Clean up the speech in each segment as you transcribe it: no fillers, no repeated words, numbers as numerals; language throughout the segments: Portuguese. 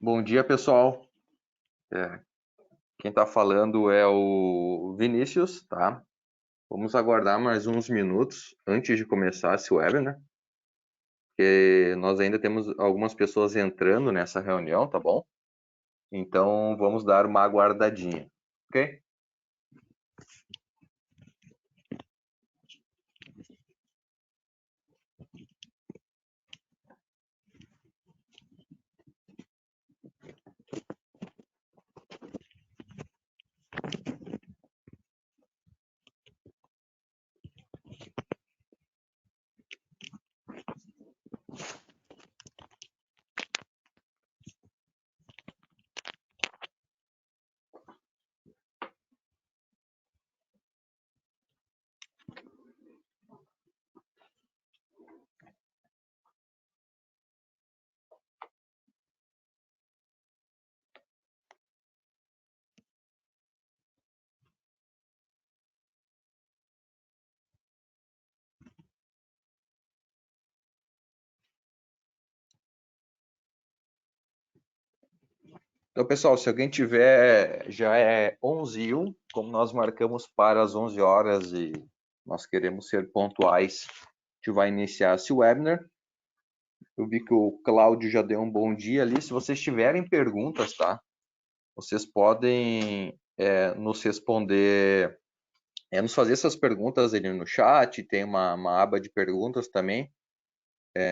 Bom dia, pessoal. É, Quem está falando é o Vinícius, tá? Vamos aguardar mais uns minutos antes de começar esse webinar, porque nós ainda temos algumas pessoas entrando nessa reunião, tá bom? Então, vamos dar uma aguardadinha, ok? Então, pessoal, se alguém tiver, já é 11h01, como nós marcamos para as 11 horas e nós queremos ser pontuais, a gente vai iniciar esse webinar. Eu vi que o Cláudio já deu um bom dia ali. Se vocês tiverem perguntas, tá? Vocês podem nos responder, nos fazer essas perguntas ali no chat. Tem uma aba de perguntas também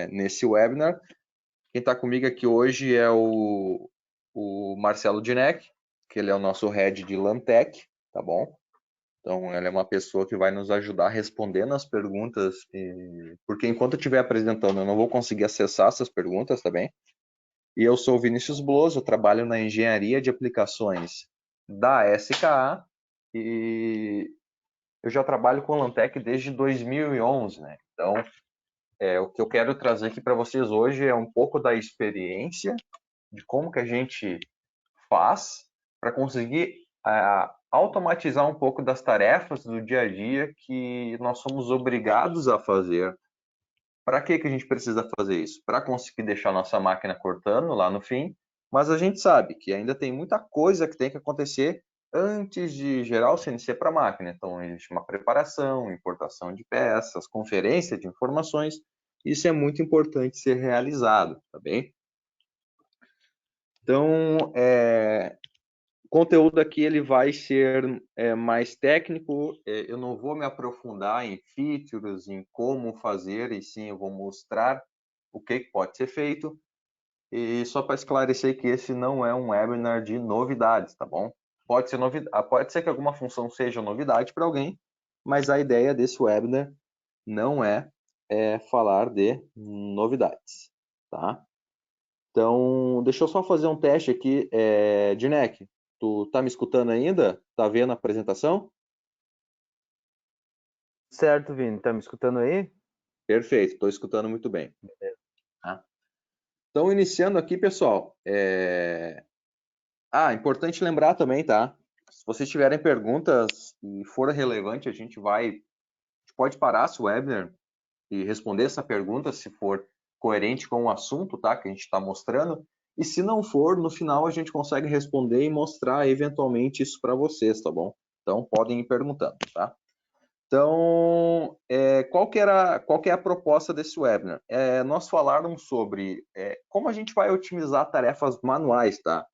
nesse webinar. Quem está comigo aqui hoje é o Marcelo Dinec, que ele é o nosso head de Lantec, tá bom? Então, ele é uma pessoa que vai nos ajudar respondendo as perguntas, porque enquanto eu estiver apresentando, eu não vou conseguir acessar essas perguntas, tá bem? E eu sou o Vinícius Bloso, eu trabalho na engenharia de aplicações da SKA e eu já trabalho com Lantec desde 2011, né? Então, o que eu quero trazer aqui para vocês hoje é um pouco da experiência de como que a gente faz para conseguir automatizar um pouco das tarefas do dia a dia que nós somos obrigados a fazer. Para que a gente precisa fazer isso? Para conseguir deixar nossa máquina cortando lá no fim, mas a gente sabe que ainda tem muita coisa que tem que acontecer antes de gerar o CNC para a máquina. Então, existe uma preparação, importação de peças, conferência de informações. Isso é muito importante ser realizado, tá bem? Então, o conteúdo aqui ele vai ser mais técnico. Eu não vou me aprofundar em features, em como fazer, e sim eu vou mostrar o que pode ser feito. E só para esclarecer que esse não é um webinar de novidades, tá bom? Pode ser que alguma função seja novidade para alguém, mas a ideia desse webinar não é falar de novidades, tá? Então, deixa eu só fazer um teste aqui. Dinec, tu tá me escutando ainda? Tá vendo a apresentação? Certo, Vini, tá me escutando aí? Perfeito, estou escutando muito bem. Tá? Então, iniciando aqui, pessoal. Importante lembrar também, tá? Se vocês tiverem perguntas e for relevante, a gente pode parar esse webinar e responder essa pergunta se for coerente com o assunto, tá? Que a gente está mostrando. E se não for, no final a gente consegue responder e mostrar eventualmente isso para vocês, tá bom? Então podem ir perguntando, tá? Então, qual que é a proposta desse webinar? Nós falarmos sobre como a gente vai otimizar tarefas manuais, tá?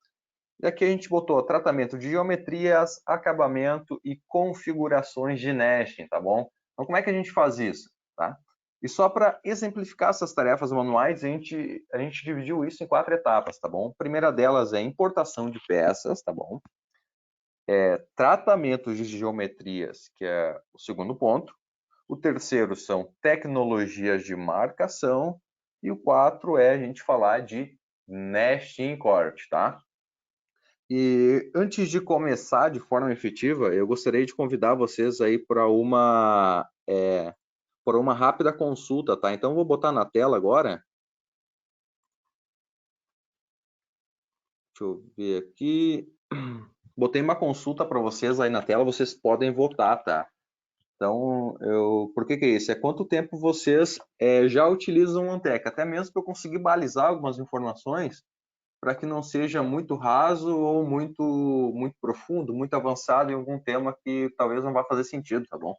E aqui a gente botou tratamento de geometrias, acabamento e configurações de nesting, tá bom? Então, como é que a gente faz isso, tá? E só para exemplificar essas tarefas manuais, a gente dividiu isso em 4 etapas, tá bom? A primeira delas é importação de peças, tá bom? Tratamento de geometrias, que é o segundo ponto. O terceiro são tecnologias de marcação. E o 4 é a gente falar de nesting corte, tá? E antes de começar de forma efetiva, eu gostaria de convidar vocês aí para por uma rápida consulta, tá? Então, vou botar na tela agora. Deixa eu ver aqui. Botei uma consulta para vocês aí na tela, vocês podem votar, tá? Então, por que é isso? É quanto tempo vocês já utilizam o Antec? Até mesmo para eu conseguir balizar algumas informações para que não seja muito raso ou muito profundo, muito avançado em algum tema que talvez não vá fazer sentido, tá bom?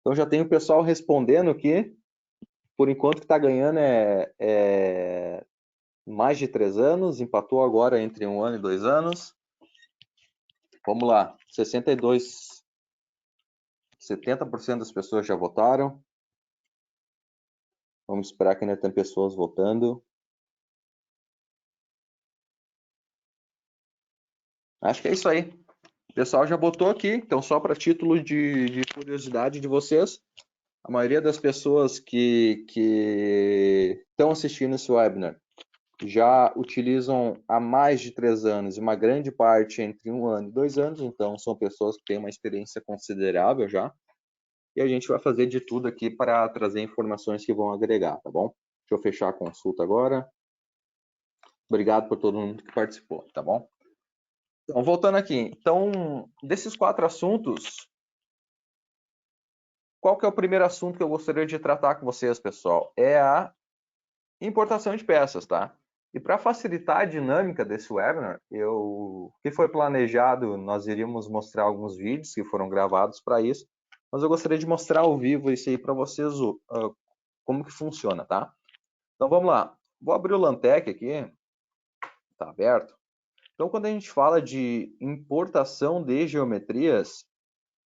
Então já tem o pessoal respondendo aqui. Por enquanto que está ganhando é mais de 3 anos, empatou agora entre 1 ano e 2 anos. Vamos lá, 70% das pessoas já votaram. Vamos esperar que ainda tem pessoas votando. Acho que é isso aí. O pessoal já botou aqui, então só para título de curiosidade de vocês, a maioria das pessoas que estão assistindo esse webinar já utilizam há mais de 3 anos, e uma grande parte entre 1 ano e 2 anos, então são pessoas que têm uma experiência considerável já, e a gente vai fazer de tudo aqui para trazer informações que vão agregar, tá bom? Deixa eu fechar a consulta agora. Obrigado por todo mundo que participou, tá bom? Então, voltando aqui. Então, desses 4 assuntos, qual que é o primeiro assunto que eu gostaria de tratar com vocês, pessoal? É a importação de peças, tá? E para facilitar a dinâmica desse webinar, o que foi planejado, nós iríamos mostrar alguns vídeos que foram gravados para isso, mas eu gostaria de mostrar ao vivo isso aí para vocês, como que funciona, tá? Então vamos lá. Vou abrir o Lantec aqui, está aberto. Então quando a gente fala de importação de geometrias,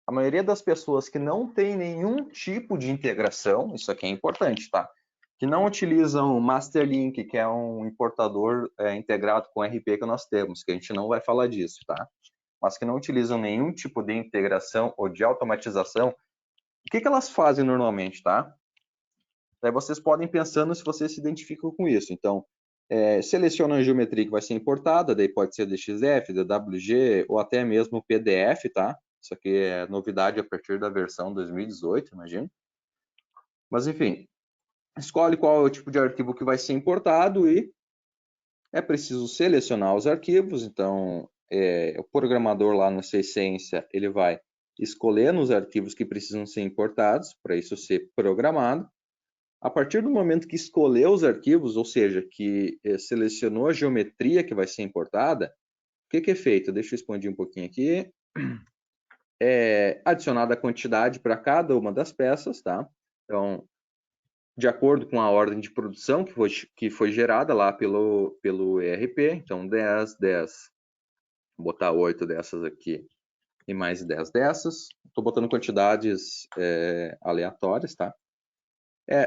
a maioria das pessoas que não tem nenhum tipo de integração, isso aqui é importante, tá? Que não utilizam o Masterlink, que é um importador integrado com RP que nós temos, que a gente não vai falar disso, tá? Mas que não utilizam nenhum tipo de integração ou de automatização, o que elas fazem normalmente, tá? Daí vocês podem ir pensando se vocês se identificam com isso. Então, seleciona a geometria que vai ser importada, daí pode ser DXF, DWG ou até mesmo PDF, tá? Isso aqui é novidade a partir da versão 2018, imagino. Mas, enfim, escolhe qual é o tipo de arquivo que vai ser importado e é preciso selecionar os arquivos. Então, o programador lá no Essência, ele vai escolher nos arquivos que precisam ser importados, para isso ser programado. A partir do momento que escolheu os arquivos, ou seja, que selecionou a geometria que vai ser importada, o que é feito? Deixa eu expandir um pouquinho aqui. É adicionada a quantidade para cada uma das peças, tá? Então, de acordo com a ordem de produção que foi gerada lá pelo ERP, então 10, 10. Vou botar 8 dessas aqui e mais 10 dessas. Estou botando quantidades aleatórias, tá?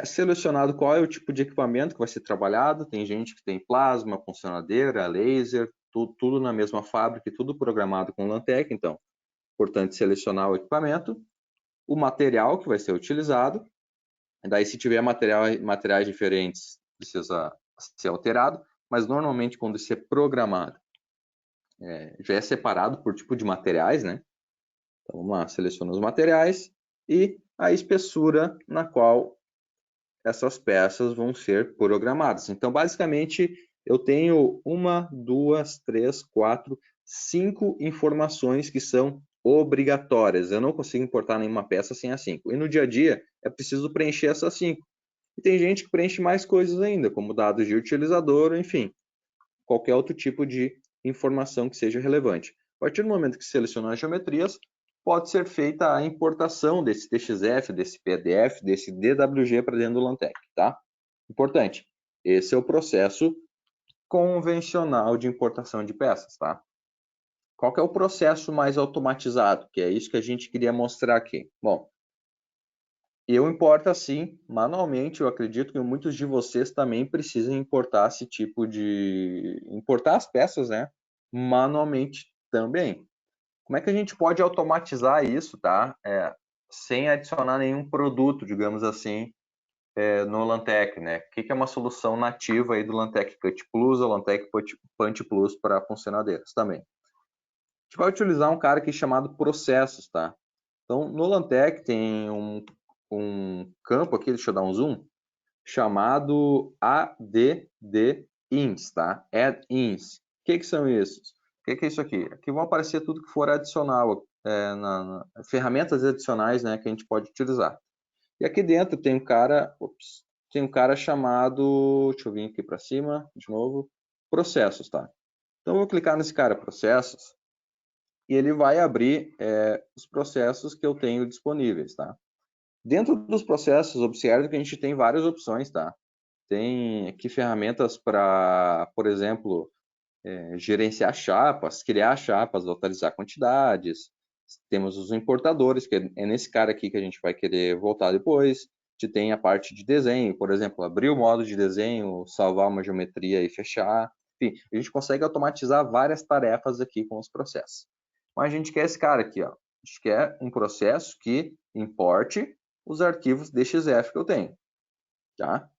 Selecionado qual é o tipo de equipamento que vai ser trabalhado. Tem gente que tem plasma, funcionadeira, laser, tudo na mesma fábrica e tudo programado com Lantec. Então, importante selecionar o equipamento, o material que vai ser utilizado. Daí, se tiver materiais diferentes, precisa ser alterado. Mas, normalmente, quando isso é programado, já é separado por tipo de materiais, né? Então, vamos lá, seleciona os materiais e a espessura na qual essas peças vão ser programadas. Então, basicamente, eu tenho 1, 2, 3, 4, 5 informações que são obrigatórias. Eu não consigo importar nenhuma peça sem as 5. E no dia a dia, é preciso preencher essas 5. E tem gente que preenche mais coisas ainda, como dados de utilizador, enfim, qualquer outro tipo de informação que seja relevante. A partir do momento que selecionar as geometrias, pode ser feita a importação desse TXF, desse PDF, desse DWG para dentro do Lantec, tá? Importante, esse é o processo convencional de importação de peças, tá? Qual que é o processo mais automatizado? Que é isso que a gente queria mostrar aqui. Bom, eu importo assim, manualmente. Eu acredito que muitos de vocês também precisam importar esse tipo de... importar as peças, né? Manualmente também. Como é que a gente pode automatizar isso, tá? Sem adicionar nenhum produto, digamos assim, no Lantec, né? O que é uma solução nativa aí do Lantec Cut Plus ou Lantec Punch Plus para funcionadeiras também. A gente vai utilizar um cara aqui chamado processos, tá? Então, no Lantec tem um campo aqui, deixa eu dar um zoom, chamado add-ins, tá? Add-ins. O que são esses? O que é isso aqui? Aqui vão aparecer tudo que for adicional, ferramentas adicionais, né, que a gente pode utilizar. E aqui dentro tem um cara chamado, deixa eu vir aqui para cima, de novo, processos, tá? Então, eu vou clicar nesse cara, processos, e ele vai abrir os processos que eu tenho disponíveis, tá? Dentro dos processos, observe que a gente tem várias opções, tá? Tem aqui ferramentas para, por exemplo, gerenciar chapas, criar chapas, atualizar quantidades. Temos os importadores, que é nesse cara aqui que a gente vai querer voltar depois. A gente tem a parte de desenho, por exemplo, abrir o modo de desenho, salvar uma geometria e fechar. Enfim, a gente consegue automatizar várias tarefas aqui com os processos. Mas a gente quer esse cara aqui, ó. A gente quer um processo que importe os arquivos DXF que eu tenho, tá?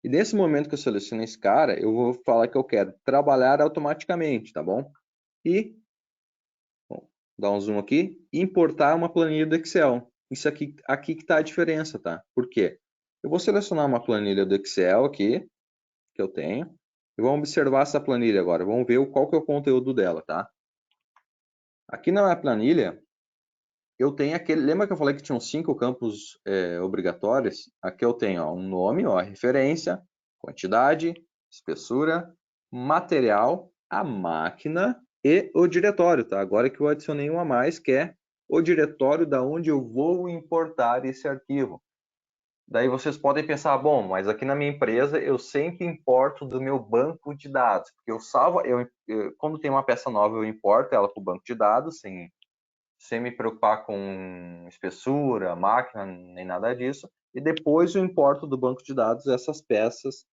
E nesse momento que eu seleciono esse cara, eu vou falar que eu quero trabalhar automaticamente, tá bom? E, bom, dar um zoom aqui, e importar uma planilha do Excel. Isso aqui que está a diferença, tá? Por quê? Eu vou selecionar uma planilha do Excel aqui, que eu tenho, e vamos observar essa planilha agora. Vamos ver qual que é o conteúdo dela, tá? Aqui na minha planilha, eu tenho aquele... Lembra que eu falei que tinham 5 campos obrigatórios? Aqui eu tenho ó, um nome, ó, referência, quantidade, espessura, material, a máquina e o diretório, tá? Agora que eu adicionei um a mais, que é o diretório da onde eu vou importar esse arquivo. Daí vocês podem pensar, bom, mas aqui na minha empresa eu sempre importo do meu banco de dados, porque eu salvo, quando tem uma peça nova eu importo ela para o banco de dados, sem me preocupar com espessura, máquina, nem nada disso. E depois eu importo do banco de dados essas peças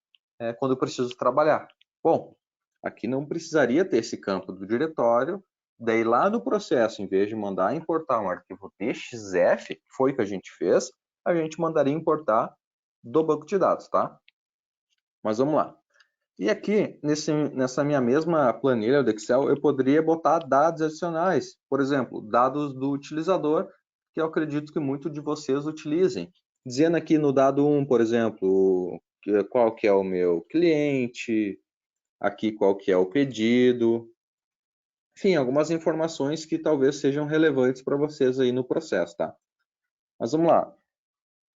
quando eu preciso trabalhar. Bom, aqui não precisaria ter esse campo do diretório. Daí lá no processo, em vez de mandar importar um arquivo DXF, que foi o que a gente fez, a gente mandaria importar do banco de dados, tá? Mas vamos lá. E aqui, nessa minha mesma planilha do Excel, eu poderia botar dados adicionais. Por exemplo, dados do utilizador, que eu acredito que muitos de vocês utilizem. Dizendo aqui no dado 1, por exemplo, qual que é o meu cliente, aqui qual que é o pedido. Enfim, algumas informações que talvez sejam relevantes para vocês aí no processo, tá? Mas vamos lá.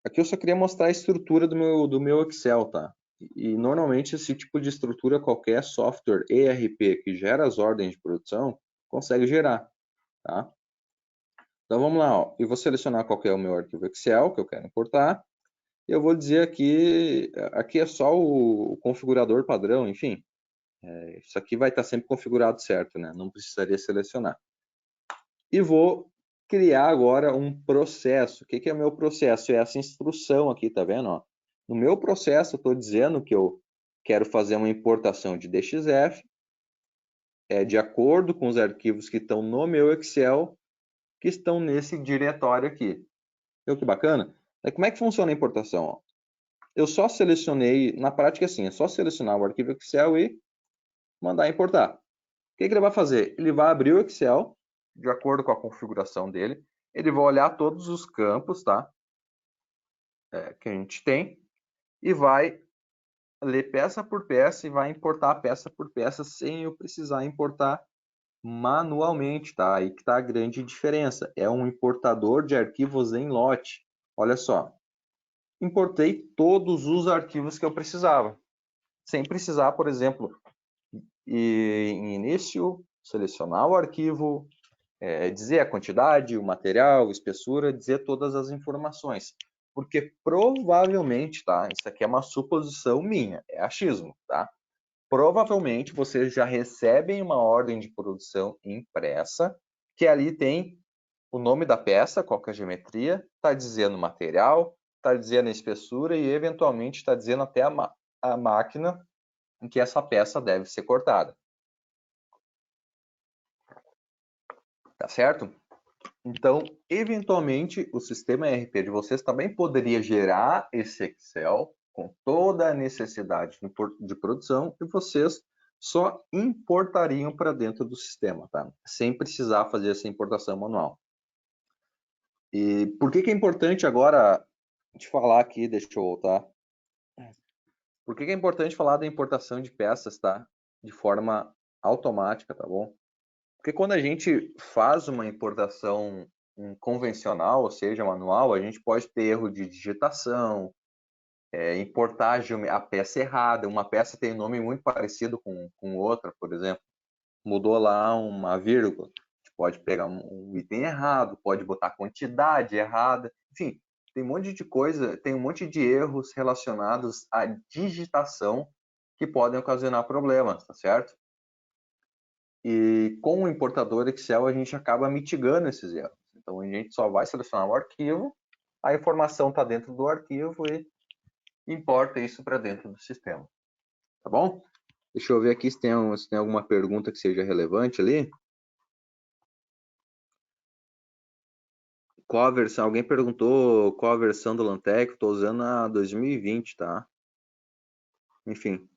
Aqui eu só queria mostrar a estrutura do meu Excel, tá? E normalmente esse tipo de estrutura qualquer software ERP que gera as ordens de produção consegue gerar, tá? Então vamos lá, ó. Eu vou selecionar qual que é o meu arquivo Excel que eu quero importar. E eu vou dizer aqui é só o configurador padrão, enfim. Isso aqui vai estar sempre configurado certo, né? Não precisaria selecionar. E vou criar agora um processo. O que é o meu processo? É essa instrução aqui, tá vendo? Ó? No meu processo, eu estou dizendo que eu quero fazer uma importação de DXF de acordo com os arquivos que estão no meu Excel, que estão nesse diretório aqui. Viu que bacana? Aí, como é que funciona a importação? Ó? Eu só selecionei, na prática assim, é só selecionar o arquivo Excel e mandar importar. O que ele vai fazer? Ele vai abrir o Excel, de acordo com a configuração dele, ele vai olhar todos os campos, tá? Que a gente tem e vai ler peça por peça e vai importar peça por peça sem eu precisar importar manualmente, tá? Aí que tá a grande diferença. É um importador de arquivos em lote. Olha só, importei todos os arquivos que eu precisava, sem precisar, por exemplo, ir em início, selecionar o arquivo, dizer a quantidade, o material, a espessura, dizer todas as informações. Porque provavelmente, tá? Isso aqui é uma suposição minha, é achismo, tá? Provavelmente vocês já recebem uma ordem de produção impressa, que ali tem o nome da peça, qual que é a geometria, está dizendo o material, está dizendo a espessura e eventualmente está dizendo até a máquina em que essa peça deve ser cortada. Tá certo? Então, eventualmente, o sistema ERP de vocês também poderia gerar esse Excel com toda a necessidade de produção e vocês só importariam para dentro do sistema, tá? Sem precisar fazer essa importação manual. E por que é importante agora te falar aqui, deixa eu voltar. Por que é importante falar da importação de peças, tá? De forma automática, tá bom? Porque quando a gente faz uma importação convencional, ou seja, manual, a gente pode ter erro de digitação, importar a peça errada. Uma peça tem um nome muito parecido com outra, por exemplo. Mudou lá uma vírgula. A gente pode pegar um item errado, pode botar a quantidade errada. Enfim, tem um monte de coisa, tem um monte de erros relacionados à digitação que podem ocasionar problemas, tá certo? E com o importador Excel a gente acaba mitigando esses erros. Então a gente só vai selecionar o arquivo, a informação está dentro do arquivo e importa isso para dentro do sistema. Tá bom? Deixa eu ver aqui se tem alguma pergunta que seja relevante ali. Qual a versão? Alguém perguntou qual a versão do Lantec? Estou usando a 2020, tá? Enfim,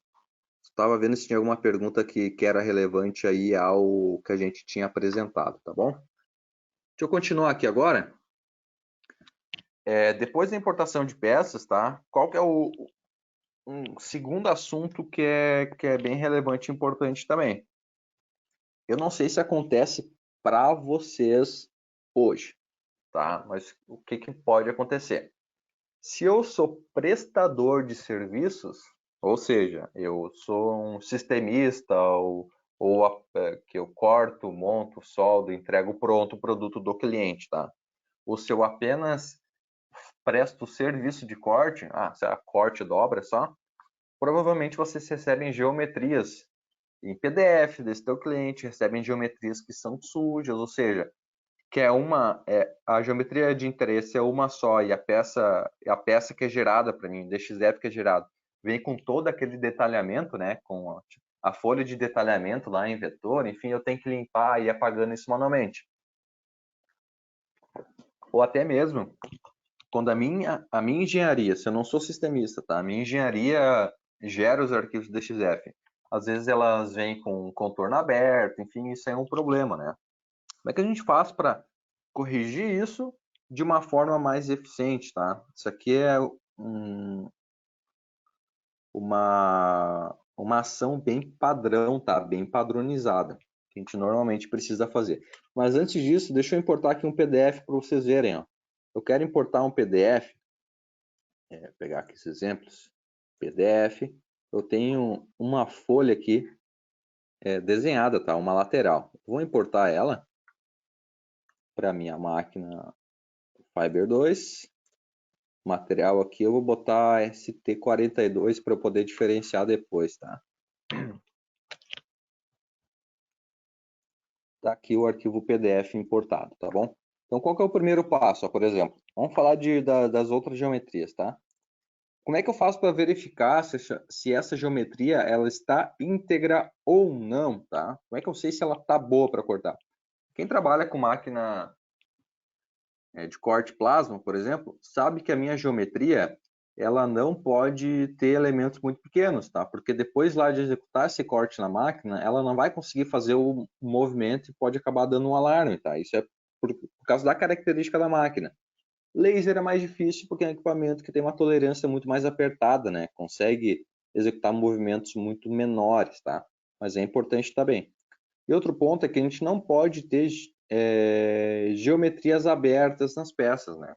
estava vendo se tinha alguma pergunta que era relevante aí ao que a gente tinha apresentado, tá bom? Deixa eu continuar aqui agora. Depois da importação de peças, tá? Qual que é um segundo assunto que é bem relevante e importante também? Eu não sei se acontece para vocês hoje, tá? Mas o que pode acontecer? Se eu sou prestador de serviços, ou seja, eu sou um sistemista que eu corto, monto, soldo, entrego pronto o produto do cliente, tá? Ou se eu apenas presto o serviço de corte, se é corte e dobra só, provavelmente vocês recebem geometrias em PDF desse teu cliente, recebem geometrias que são sujas, ou seja, que a geometria de interesse é uma só e a peça que é gerada para mim, o DXF que é gerado, vem com todo aquele detalhamento, né, com a folha de detalhamento lá em vetor, enfim, eu tenho que limpar e ir apagando isso manualmente. Ou até mesmo quando a minha engenharia, se eu não sou sistemista, tá? A minha engenharia gera os arquivos DXF. Às vezes elas vêm com contorno aberto, enfim, isso é um problema, né? Como é que a gente faz para corrigir isso de uma forma mais eficiente, tá? Isso aqui é uma ação bem padrão, tá? Bem padronizada, que a gente normalmente precisa fazer. Mas antes disso, deixa eu importar aqui um PDF para vocês verem, ó. Eu quero importar um PDF, pegar aqui esses exemplos, PDF, eu tenho uma folha aqui desenhada, tá? Uma lateral. Vou importar ela para minha máquina Fiber 2. Material aqui eu vou botar ST42 para eu poder diferenciar depois, tá? Tá aqui o arquivo PDF importado, tá bom? Então, qual que é o primeiro passo? Ó, por exemplo, vamos falar das outras geometrias, tá? Como é que eu faço para verificar se essa geometria ela está íntegra ou não, tá? Como é que eu sei se ela está boa para cortar? Quem trabalha com máquina de corte plasma, por exemplo, sabe que a minha geometria ela não pode ter elementos muito pequenos, tá? Porque depois lá de executar esse corte na máquina, ela não vai conseguir fazer o movimento e pode acabar dando um alarme, tá? Isso é por causa da característica da máquina. Laser é mais difícil porque é um equipamento que tem uma tolerância muito mais apertada, né? Consegue executar movimentos muito menores, tá? Mas é importante também. E outro ponto é que a gente não pode ter geometrias abertas nas peças, né?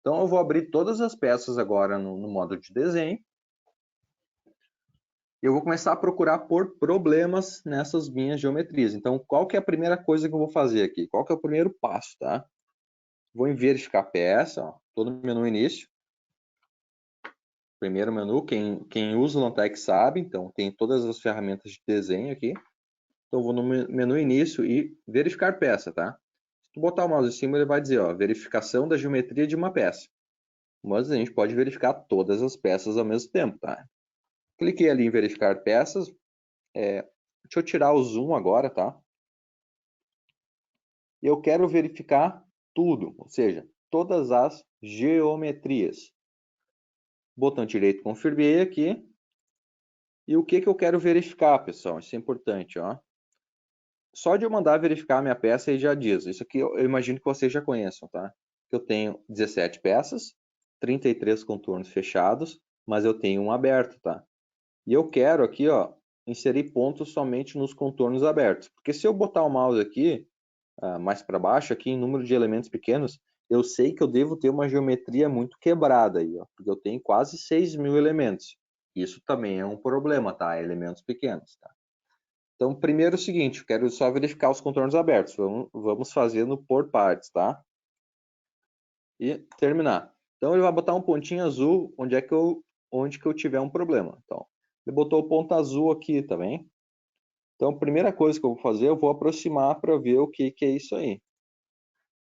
Então eu vou abrir todas as peças agora no modo de desenho. E eu vou começar a procurar por problemas nessas minhas geometrias. Então, qual que é a primeira coisa que eu vou fazer aqui? Qual que é o primeiro passo, tá? Vou em verificar peça, ó, todo no menu início. Primeiro menu, quem usa o Lantec sabe, então tem todas as ferramentas de desenho aqui. Então vou no menu início e verificar peça, tá? Se tu botar o mouse em cima, ele vai dizer, ó, verificação da geometria de uma peça. Mas a gente pode verificar todas as peças ao mesmo tempo, tá? Cliquei ali em verificar peças. Deixa eu tirar o zoom agora, tá? Eu quero verificar tudo, ou seja, todas as geometrias. Botão direito, confirmei aqui. E o que eu quero verificar, pessoal? Isso é importante, ó. Só de eu mandar verificar a minha peça, ele já diz. Isso aqui eu imagino que vocês já conheçam, tá? Eu tenho 17 peças, 33 contornos fechados, mas eu tenho um aberto, tá? E eu quero aqui, ó, inserir pontos somente nos contornos abertos. Porque se eu botar o mouse aqui, mais para baixo, aqui em número de elementos pequenos, eu sei que eu devo ter uma geometria muito quebrada aí, ó, porque eu tenho quase 6.000 elementos. Isso também é um problema, tá? Elementos pequenos, tá? Então, primeiro é o seguinte, eu quero só verificar os contornos abertos. Vamos fazendo por partes, tá? E terminar. Então, ele vai botar um pontinho azul onde que eu tiver um problema. Então, ele botou o ponto azul aqui, tá bem? Então, a primeira coisa que eu vou fazer, eu vou aproximar para ver o que é isso aí.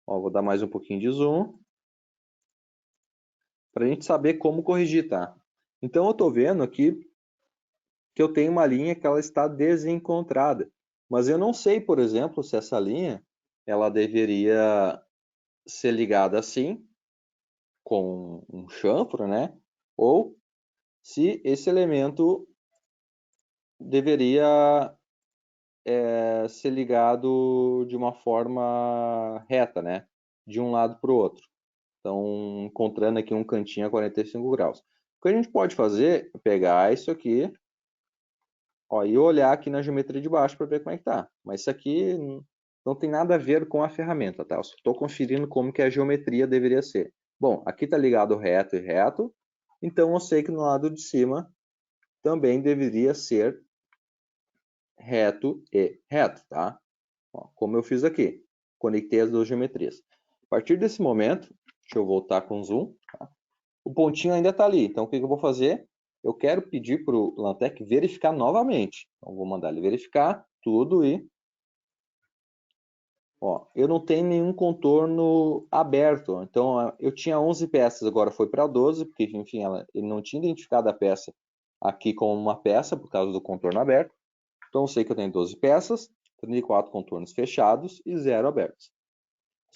Ó, vou dar mais um pouquinho de zoom para a gente saber como corrigir, tá? Então, eu estou vendo aqui que eu tenho uma linha que ela está desencontrada. Mas eu não sei, por exemplo, se essa linha ela deveria ser ligada assim, com um chanfro, né? Ou se esse elemento deveria ser ligado de uma forma reta, né? De um lado para o outro. Então, encontrando aqui um cantinho a 45 graus. O que a gente pode fazer é pegar isso aqui, ó, e olhar aqui na geometria de baixo para ver como é que tá. Mas isso aqui não tem nada a ver com a ferramenta, tá? Eu só estou conferindo como que a geometria deveria ser. Bom, aqui está ligado reto e reto, então eu sei que no lado de cima também deveria ser reto e reto, tá? Ó, como eu fiz aqui, conectei as duas geometrias. A partir desse momento, deixa eu voltar com zoom, tá? O pontinho ainda está ali, então o que eu vou fazer? Eu quero pedir para o Lantec verificar novamente. Então, vou mandar ele verificar tudo e... Ó, eu não tenho nenhum contorno aberto, então eu tinha 11 peças, agora foi para 12, porque enfim, ele não tinha identificado a peça aqui como uma peça por causa do contorno aberto. Então eu sei que eu tenho 12 peças, 34 contornos fechados e 0 abertos.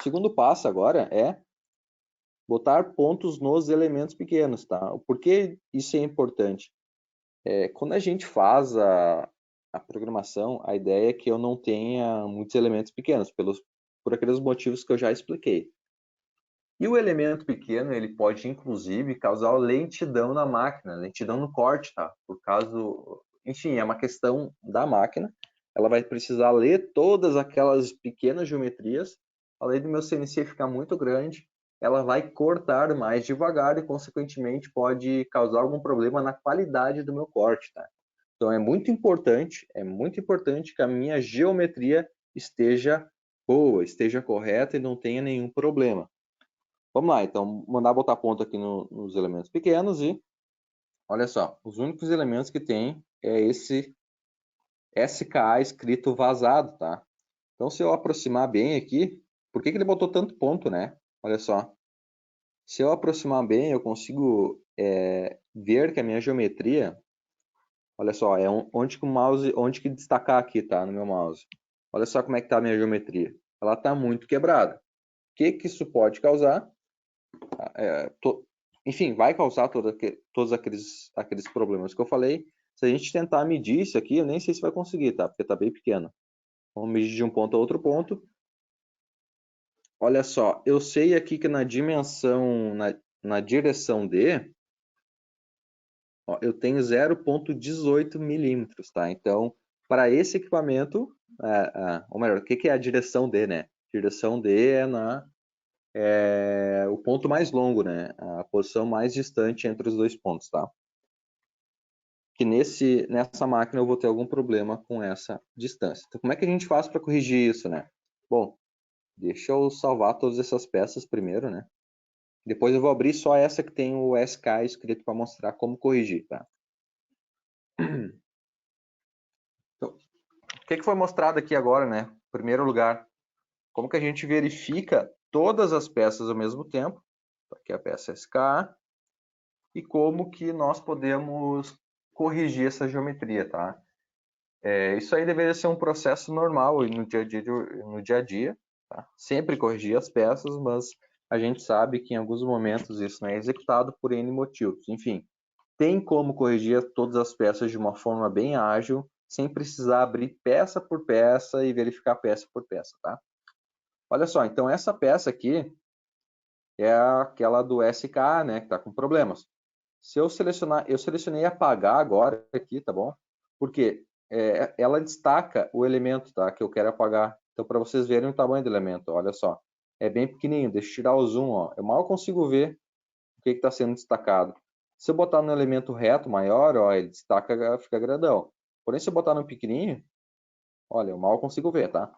O segundo passo agora é botar pontos nos elementos pequenos, tá? Por que isso é importante? Quando a gente faz a programação, a ideia é que eu não tenha muitos elementos pequenos, por aqueles motivos que eu já expliquei. E o elemento pequeno, ele pode inclusive causar lentidão na máquina, lentidão no corte, tá? Por causa, enfim, é uma questão da máquina. Ela vai precisar ler todas aquelas pequenas geometrias, além do meu CNC ficar muito grande, ela vai cortar mais devagar e, consequentemente, pode causar algum problema na qualidade do meu corte, tá? Então, é muito importante que a minha geometria esteja boa, esteja correta e não tenha nenhum problema. Vamos lá, então, mandar botar ponto aqui nos elementos pequenos e, olha só, os únicos elementos que tem é esse SKA escrito vazado, tá? Então, se eu aproximar bem aqui, por que ele botou tanto ponto, né? Olha só. Se eu aproximar bem, eu consigo ver que a minha geometria, olha só, é onde que o mouse, onde que destacar aqui, tá? No meu mouse. Olha só como é que tá a minha geometria. Ela tá muito quebrada. O que isso pode causar? Enfim, vai causar todos aqueles problemas que eu falei. Se a gente tentar medir isso aqui, eu nem sei se vai conseguir, tá? Porque tá bem pequeno. Vamos medir de um ponto a outro ponto. Olha só, eu sei aqui que na dimensão, na direção D, ó, eu tenho 0,18 milímetros, tá? Então, para esse equipamento, ou melhor, o que é a direção D, né? Direção D é o ponto mais longo, né? A posição mais distante entre os dois pontos, tá? Que nessa máquina eu vou ter algum problema com essa distância. Então, como é que a gente faz para corrigir isso, né? Bom, deixa eu salvar todas essas peças primeiro, né? Depois eu vou abrir só essa que tem o SK escrito para mostrar como corrigir, tá? Então, o que foi mostrado aqui agora, né? Em primeiro lugar, como que a gente verifica todas as peças ao mesmo tempo. Aqui é a peça SK. E como que nós podemos corrigir essa geometria, tá? Isso aí deveria ser um processo normal no dia a dia, tá? Sempre corrigir as peças, mas a gente sabe que em alguns momentos isso não é executado por N motivos. Enfim, tem como corrigir todas as peças de uma forma bem ágil, sem precisar abrir peça por peça e verificar peça por peça, tá? Olha só, então essa peça aqui é aquela do SK, né, que está com problemas. Se eu selecionei apagar agora aqui, tá bom? Porque ela destaca o elemento, tá? Que eu quero apagar. Então, para vocês verem o tamanho do elemento, olha só. é bem pequenininho. Deixa eu tirar o zoom, ó. Eu mal consigo ver o que está sendo destacado. Se eu botar no elemento reto maior, ó, ele destaca, fica grandão. Porém, se eu botar no pequenininho, olha, eu mal consigo ver, tá?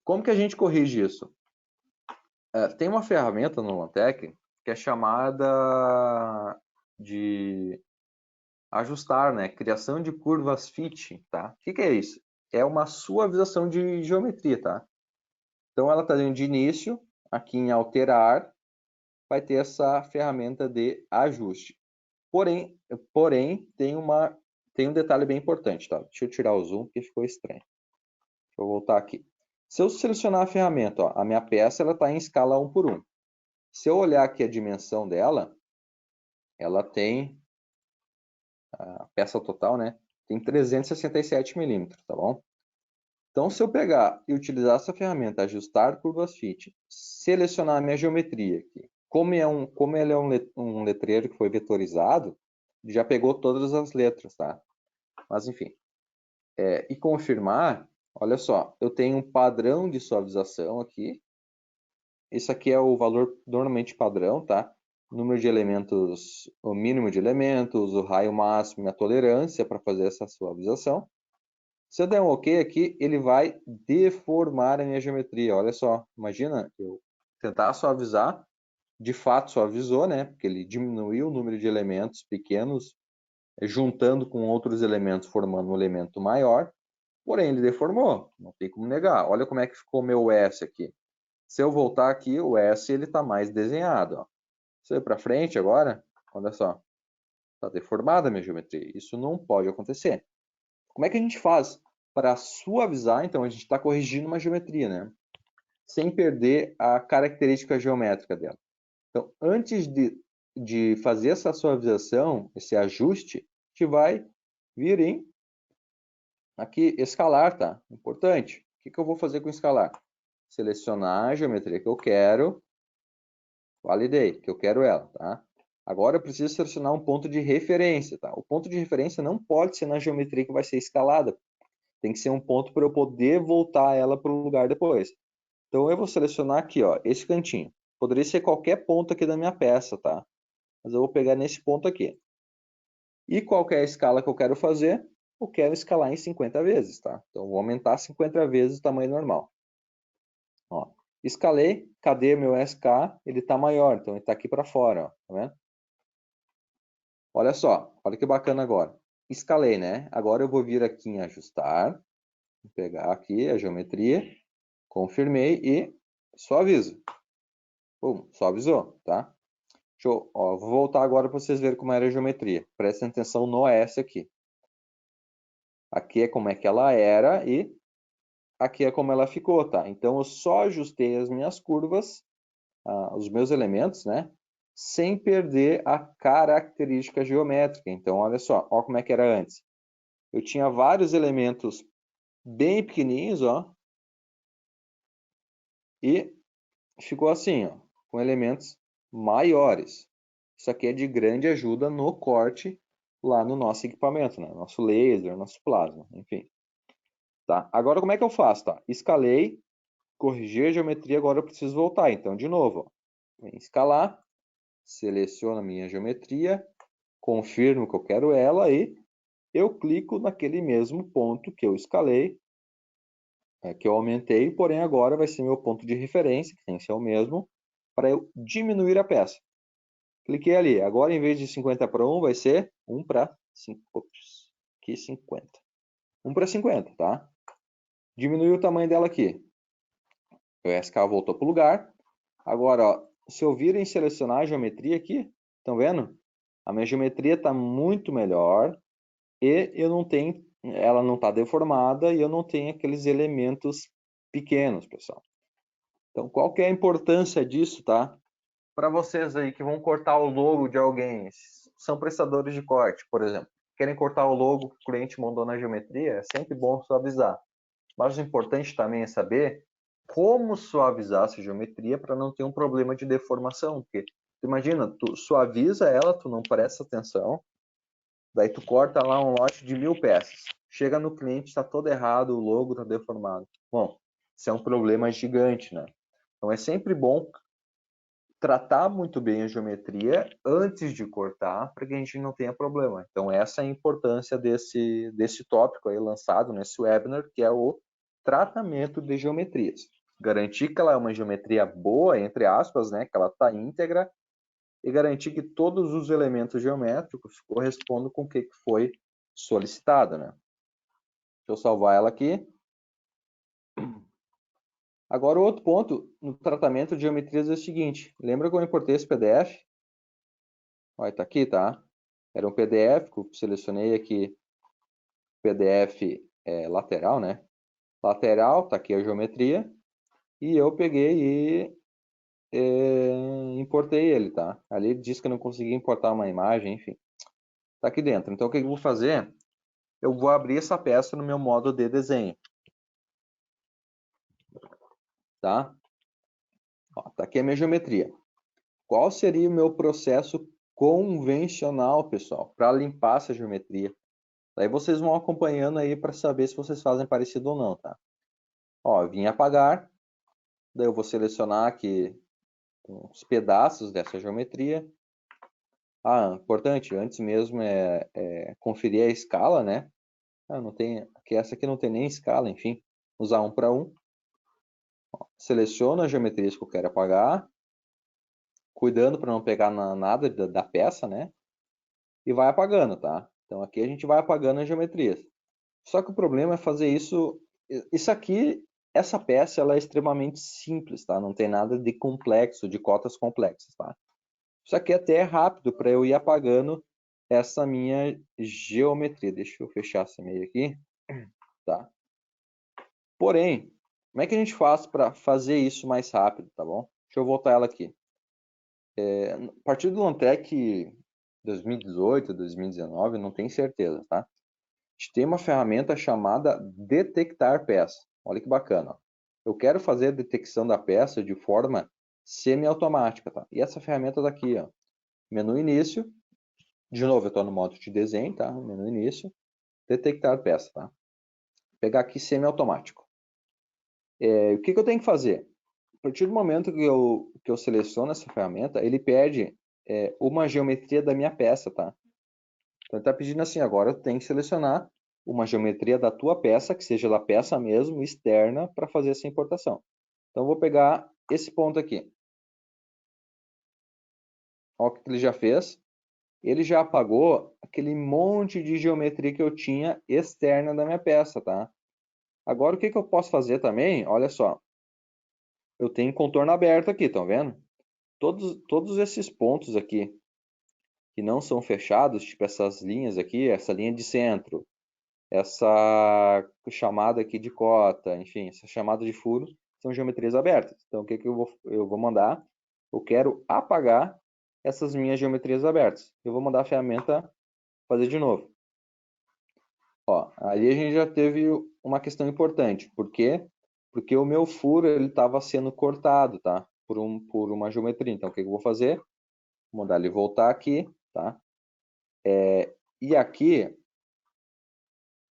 Como que a gente corrige isso? Tem uma ferramenta no Lantec que é chamada de ajustar, né? Criação de curvas fit, tá? O que é isso? É uma suavização de geometria, tá? Então ela está dentro de início, aqui em alterar, vai ter essa ferramenta de ajuste. Porém tem um detalhe bem importante, tá? Deixa eu tirar o zoom porque ficou estranho. Deixa eu voltar aqui. Se eu selecionar a ferramenta, ó, a minha peça ela está em escala 1 por 1. Se eu olhar aqui a dimensão dela, ela tem a peça total, né? Tem 367 milímetros, tá bom? Então, se eu pegar e utilizar essa ferramenta, ajustar curvas fit, selecionar a minha geometria aqui, como ele é um letreiro que foi vetorizado, já pegou todas as letras, tá? Mas enfim, e confirmar, olha só, eu tenho um padrão de suavização aqui. Esse aqui é o valor normalmente padrão, tá? O número de elementos, o mínimo de elementos, o raio máximo e a tolerância para fazer essa suavização. Se eu der um OK aqui, ele vai deformar a minha geometria. Olha só, imagina eu tentar suavizar, de fato suavizou, né? Porque ele diminuiu o número de elementos pequenos, juntando com outros elementos, formando um elemento maior. Porém, ele deformou, não tem como negar. Olha como é que ficou o meu S aqui. Se eu voltar aqui, o S ele está mais desenhado. Ó. Se eu ir para frente agora, olha só, está deformada a minha geometria. Isso não pode acontecer. Como é que a gente faz para suavizar? Então, a gente está corrigindo uma geometria, né? Sem perder a característica geométrica dela. Então, antes de fazer essa suavização, esse ajuste, a gente vai vir em aqui, escalar, tá? Importante. O que eu vou fazer com escalar? Selecionar a geometria que eu quero, validei, que eu quero ela, tá? Agora eu preciso selecionar um ponto de referência, tá? O ponto de referência não pode ser na geometria que vai ser escalada. Tem que ser um ponto para eu poder voltar ela para o lugar depois. Então eu vou selecionar aqui, ó, esse cantinho. Poderia ser qualquer ponto aqui da minha peça, tá? Mas eu vou pegar nesse ponto aqui. E qual que é a escala que eu quero fazer? Eu quero escalar em 50 vezes, tá? Então eu vou aumentar 50 vezes o tamanho normal. Ó, escalei, cadê meu SK? Ele está maior, então ele está aqui para fora, ó, tá vendo? Olha só, olha que bacana agora. Escalei, né? Agora eu vou vir aqui em ajustar, vou pegar aqui a geometria, confirmei e suavizo. Suavizou, tá? Vou voltar agora para vocês verem como era a geometria. Prestem atenção no S aqui. Aqui é como é que ela era e aqui é como ela ficou, tá? Então eu só ajustei as minhas curvas, os meus elementos, né? Sem perder a característica geométrica. Então olha só, olha como é que era antes. Eu tinha vários elementos bem pequenininhos, ó. E ficou assim, ó, com elementos maiores. Isso aqui é de grande ajuda no corte lá no nosso equipamento, né? Nosso laser, nosso plasma, enfim. Tá? Agora como é que eu faço? Tá? Escalei, corrigi a geometria, agora eu preciso voltar. Então, de novo, ó, em escalar, seleciono a minha geometria, confirmo que eu quero ela e eu clico naquele mesmo ponto que eu escalei, que eu aumentei, porém agora vai ser meu ponto de referência, que tem que ser o mesmo, para eu diminuir a peça. Cliquei ali. Agora, em vez de 50 para 1, vai ser 1 para 5. Ops, aqui 50. 1 para 50, tá? Diminuiu o tamanho dela aqui. O SK voltou para o lugar. Agora, ó, se eu vir em selecionar a geometria aqui, estão vendo? A minha geometria está muito melhor e eu não tenho, ela não está deformada e eu não tenho aqueles elementos pequenos, pessoal. Então, qual que é a importância disso, tá? Para vocês aí que vão cortar o logo de alguém, são prestadores de corte, por exemplo, querem cortar o logo que o cliente mandou na geometria, é sempre bom suavizar. Mas o importante também é saber como suavizar essa geometria para não ter um problema de deformação, porque tu imagina, tu suaviza ela, tu não presta atenção, daí tu corta lá um lote de 1000 peças, chega no cliente, está todo errado, o logo está deformado. Bom, isso é um problema gigante, né? Então é sempre bom tratar muito bem a geometria antes de cortar, para que a gente não tenha problema. Então essa é a importância desse tópico aí lançado nesse webinar, que é o tratamento de geometrias. Garantir que ela é uma geometria boa, entre aspas, né, que ela está íntegra, e garantir que todos os elementos geométricos correspondam com o que foi solicitado, né? Deixa eu salvar ela aqui. Agora, o outro ponto no tratamento de geometrias é o seguinte. Lembra que eu importei esse PDF? Olha, tá aqui, tá? Era um PDF que eu selecionei aqui. PDF lateral, né? Lateral, tá aqui a geometria. E eu peguei e importei ele, tá? Ali ele disse que eu não conseguia importar uma imagem, enfim. Tá aqui dentro. Então, o que eu vou fazer? Eu vou abrir essa peça no meu modo de desenho. Tá? Ó, tá aqui a minha geometria. Qual seria o meu processo convencional, pessoal, para limpar essa geometria? Daí vocês vão acompanhando aí para saber se vocês fazem parecido ou não, tá? Ó, vim apagar, daí eu vou selecionar aqui os pedaços dessa geometria. Ah, importante, antes mesmo conferir a escala, né? Ah, não tem, aqui, essa aqui não tem nem escala, enfim, usar um para um. Ó, seleciono as geometrias que eu quero apagar, cuidando para não pegar nada da peça, né? E vai apagando, tá? Então aqui a gente vai apagando as geometrias. Só que o problema é fazer isso. Isso aqui, essa peça, ela é extremamente simples, tá? Não tem nada de complexo, de cotas complexas, tá? Isso aqui até é rápido para eu ir apagando essa minha geometria. Deixa eu fechar esse meio aqui, tá? Porém, como é que a gente faz para fazer isso mais rápido, tá bom? Deixa eu voltar ela aqui. A partir do Lantec 2018, 2019, não tenho certeza, tá? A gente tem uma ferramenta chamada detectar peça. Olha que bacana. Ó. Eu quero fazer a detecção da peça de forma semiautomática, tá? E essa ferramenta daqui, ó, menu início. De novo, eu estou no modo de desenho, tá? Menu início, detectar peça, tá? Vou pegar aqui semiautomático. O que eu tenho que fazer? A partir do momento que eu seleciono essa ferramenta, ele pede uma geometria da minha peça, tá? Então ele está pedindo assim, agora eu tenho que selecionar uma geometria da tua peça, que seja da peça mesmo, externa, para fazer essa importação. Então eu vou pegar esse ponto aqui. Olha o que ele já fez. Ele já apagou aquele monte de geometria que eu tinha externa da minha peça, tá? Agora o que eu posso fazer também? Olha só. Eu tenho contorno aberto aqui, estão vendo? Todos esses pontos aqui que não são fechados, tipo essas linhas aqui, essa linha de centro, essa chamada aqui de cota, enfim, essa chamada de furo, são geometrias abertas. Então, o que eu vou mandar? Eu quero apagar essas minhas geometrias abertas. Eu vou mandar a ferramenta fazer de novo. Ó, aí a gente já teve uma questão importante. Por quê? Porque o meu furo ele estava sendo cortado, tá? Por uma geometria. Então, o que eu vou fazer? Vou mandar ele voltar aqui, tá? E aqui,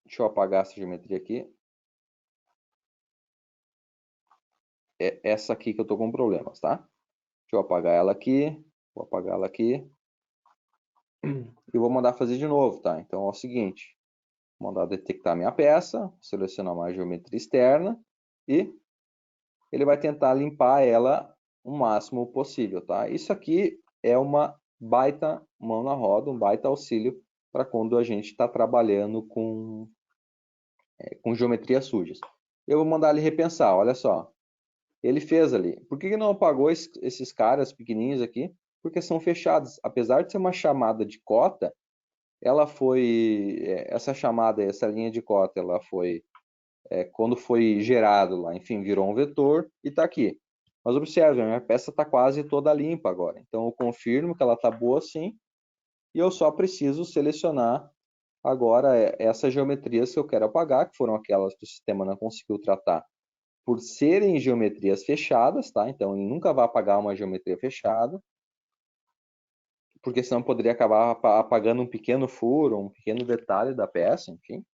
deixa eu apagar essa geometria aqui. É essa aqui que eu estou com problemas, tá? Deixa eu apagar ela aqui. Vou apagar ela aqui. E vou mandar fazer de novo, tá? Então, é o seguinte. Vou mandar detectar minha peça. Selecionar uma geometria externa. E ele vai tentar limpar ela o máximo possível, tá? Isso aqui é uma baita mão na roda, um baita auxílio para quando a gente está trabalhando com geometrias sujas. Eu vou mandar ele repensar, olha só. Ele fez ali. Por que não apagou esses caras pequenininhos aqui? Porque são fechados. Apesar de ser uma chamada de cota, ela foi... Essa chamada, essa linha de cota, ela foi... quando foi gerado lá, enfim, virou um vetor e está aqui. Mas observe, a minha peça está quase toda limpa agora. Então eu confirmo que ela está boa sim. E eu só preciso selecionar agora essas geometrias que eu quero apagar, que foram aquelas que o sistema não conseguiu tratar por serem geometrias fechadas, tá? Então ele nunca vai apagar uma geometria fechada, porque senão poderia acabar apagando um pequeno furo, um pequeno detalhe da peça, enfim.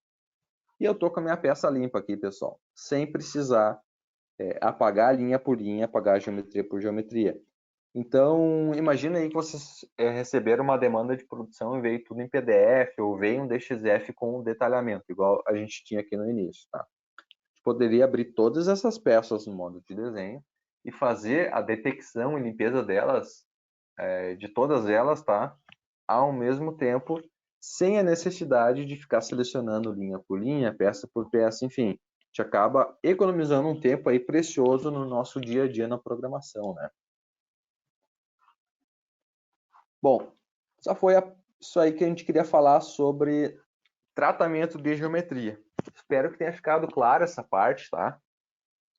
E eu tô com a minha peça limpa aqui, pessoal, sem precisar apagar linha por linha, apagar geometria por geometria. Então, imagina aí que vocês receberam uma demanda de produção e veio tudo em PDF ou veio um DXF com um detalhamento, igual a gente tinha aqui no início, tá? A gente poderia abrir todas essas peças no modo de desenho e fazer a detecção e limpeza delas, de todas elas, tá? Ao mesmo tempo, sem a necessidade de ficar selecionando linha por linha, peça por peça, enfim. A gente acaba economizando um tempo aí precioso no nosso dia a dia na programação, né? Bom, isso aí que a gente queria falar sobre tratamento de geometria. Espero que tenha ficado claro essa parte, tá?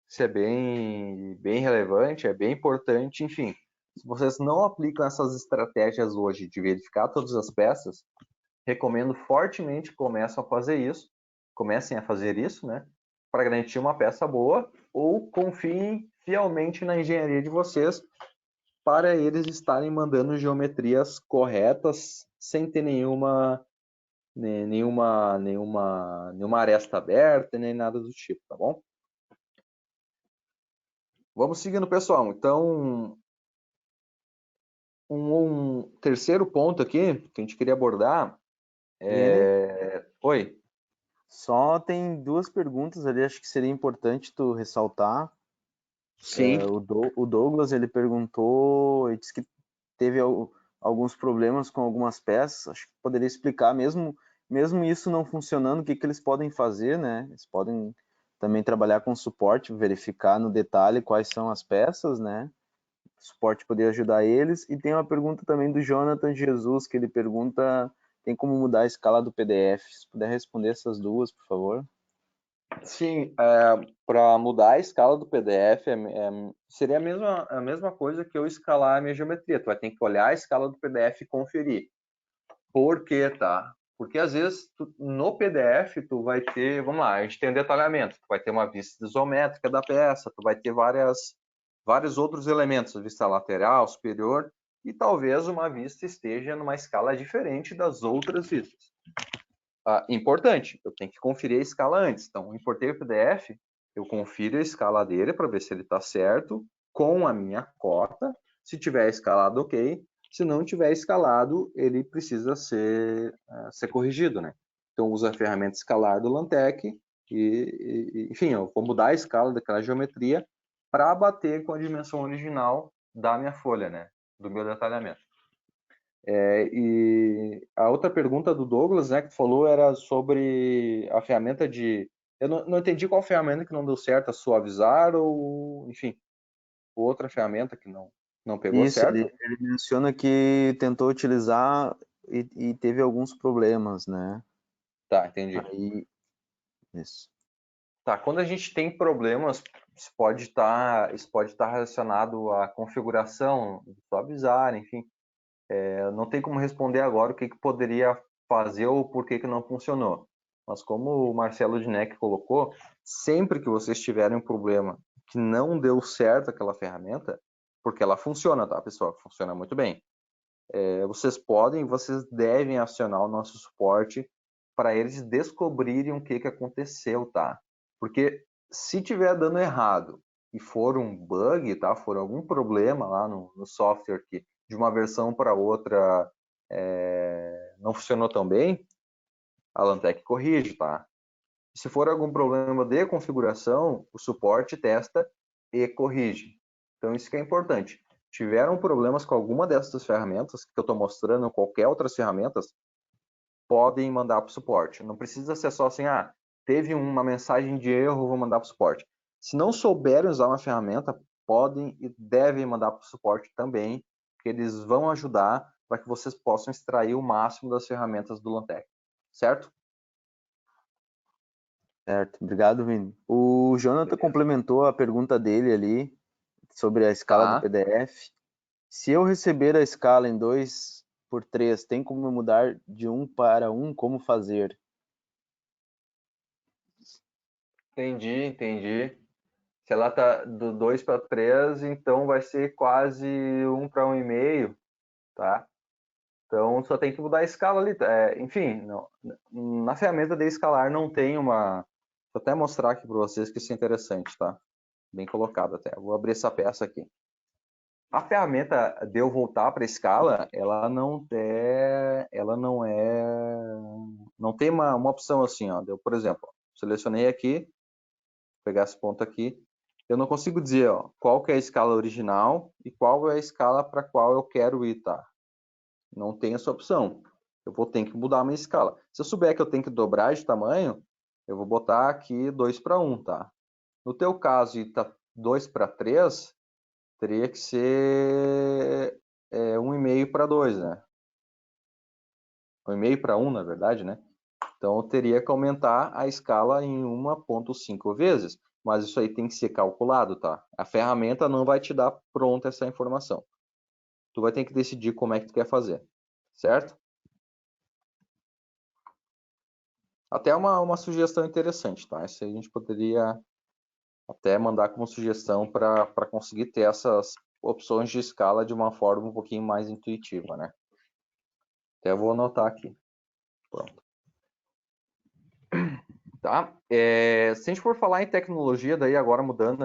Isso é bem relevante, é bem importante, enfim. Se vocês não aplicam essas estratégias hoje de verificar todas as peças, recomendo fortemente que comecem a fazer isso, né? Para garantir uma peça boa, ou confiem fielmente na engenharia de vocês para eles estarem mandando geometrias corretas sem ter nenhuma aresta aberta, nem nada do tipo, tá bom? Vamos seguindo, pessoal. Então, um terceiro ponto aqui que a gente queria abordar Vini, é... Oi. só tem duas perguntas ali, acho que seria importante tu ressaltar. Sim. O Douglas, ele perguntou, ele disse que teve alguns problemas com algumas peças, acho que poderia explicar, mesmo isso não funcionando, o que que eles podem fazer, né? Eles podem também trabalhar com suporte, verificar no detalhe quais são as peças, né? O suporte poder ajudar eles. E tem uma pergunta também do Jonathan Jesus, que ele pergunta, tem como mudar a escala do PDF? Se puder responder essas duas, por favor. Sim, para mudar a escala do PDF seria a mesma coisa que eu escalar a minha geometria. Tu vai ter que olhar a escala do PDF e conferir. Por quê, tá? Porque às vezes no PDF tu vai ter, vamos lá, a gente tem um detalhamento, tu vai ter uma vista isométrica da peça, tu vai ter vários outros elementos, vista lateral, superior, e talvez uma vista esteja numa escala diferente das outras vistas. Importante, eu tenho que conferir a escala antes. Então, importei o PDF, eu confiro a escala dele para ver se ele está certo com a minha cota. Se tiver escalado, ok. Se não tiver escalado, ele precisa ser corrigido, né? Então, uso a ferramenta escalar do Lantec enfim, eu vou mudar a escala daquela geometria para bater com a dimensão original da minha folha, né? Do meu detalhamento. E a outra pergunta do Douglas, né, que falou, era sobre a ferramenta de... Eu não entendi qual ferramenta que não deu certo, a Suavizar ou, enfim, outra ferramenta que não pegou Isso, certo? ele menciona que tentou utilizar e teve alguns problemas, né? Tá, entendi. Aí, isso. Tá, quando a gente tem problemas, isso pode estar relacionado à configuração do Suavizar, enfim. Eu não tem como responder agora o que poderia fazer ou por que não funcionou. Mas como o Marcelo Dinek colocou, sempre que vocês tiverem um problema que não deu certo aquela ferramenta, porque ela funciona, tá, pessoal? Funciona muito bem. Vocês devem acionar o nosso suporte para eles descobrirem o que aconteceu, tá? Porque se tiver dando errado e for um bug, tá? For algum problema lá no software que de uma versão para outra não funcionou tão bem, a Lantec corrige, tá? Se for algum problema de configuração, o suporte testa e corrige. Então isso que é importante. Tiveram problemas com alguma dessas ferramentas que eu estou mostrando, ou qualquer outras ferramentas, podem mandar para o suporte. Não precisa ser só assim, teve uma mensagem de erro, vou mandar para o suporte. Se não souberem usar uma ferramenta, podem e devem mandar para o suporte também, que eles vão ajudar para que vocês possam extrair o máximo das ferramentas do Lantec. Certo? Certo, obrigado, Vini. O Jonathan Beleza. complementou a pergunta dele ali sobre a escala do Tá. PDF. Se eu receber a escala em 2 por 3, tem como eu mudar de 1 para 1? Como fazer? Entendi. Se ela tá do 2 para 3, então vai ser quase 1 para 1,5, tá? Então só tem que mudar a escala ali. Enfim, na ferramenta de escalar não tem uma. Vou até mostrar aqui para vocês que isso é interessante, tá? bem colocado até. Vou abrir essa peça aqui. A ferramenta de eu voltar para a escala, ela não tem uma opção assim, ó. Eu, por exemplo, selecionei aqui, vou pegar esse ponto aqui, eu não consigo dizer, ó, qual que é a escala original e qual é a escala para qual eu quero ir, tá? Não tem essa opção. Eu vou ter que mudar a minha escala. Se eu souber que eu tenho que dobrar de tamanho, eu vou botar aqui 2:1, tá? No teu caso, e tá 2:3, teria que ser 1,5:2, né? 1,5:1, na verdade, né? Então, eu teria que aumentar a escala em 1,5 vezes. Mas isso aí tem que ser calculado, tá? A ferramenta não vai te dar pronta essa informação. Tu vai ter que decidir como é que tu quer fazer, certo? Até uma sugestão interessante, tá? Isso aí a gente poderia até mandar como sugestão para conseguir ter essas opções de escala de uma forma um pouquinho mais intuitiva, né? Até vou anotar aqui. Pronto. Tá? Se a gente for falar em tecnologia, daí agora mudando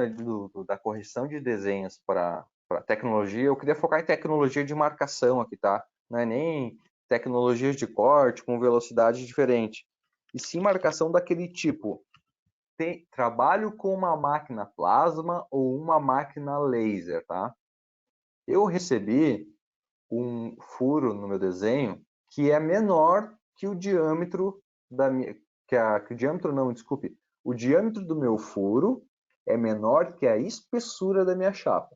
da correção de desenhos para tecnologia, eu queria focar em tecnologia de marcação aqui, tá? Não é nem tecnologias de corte com velocidade diferente, e sim marcação daquele tipo. Trabalho com uma máquina plasma ou uma máquina laser, tá? Eu recebi um furo no meu desenho que é menor que o diâmetro da minha, que o diâmetro não, desculpe, o diâmetro do meu furo é menor que a espessura da minha chapa.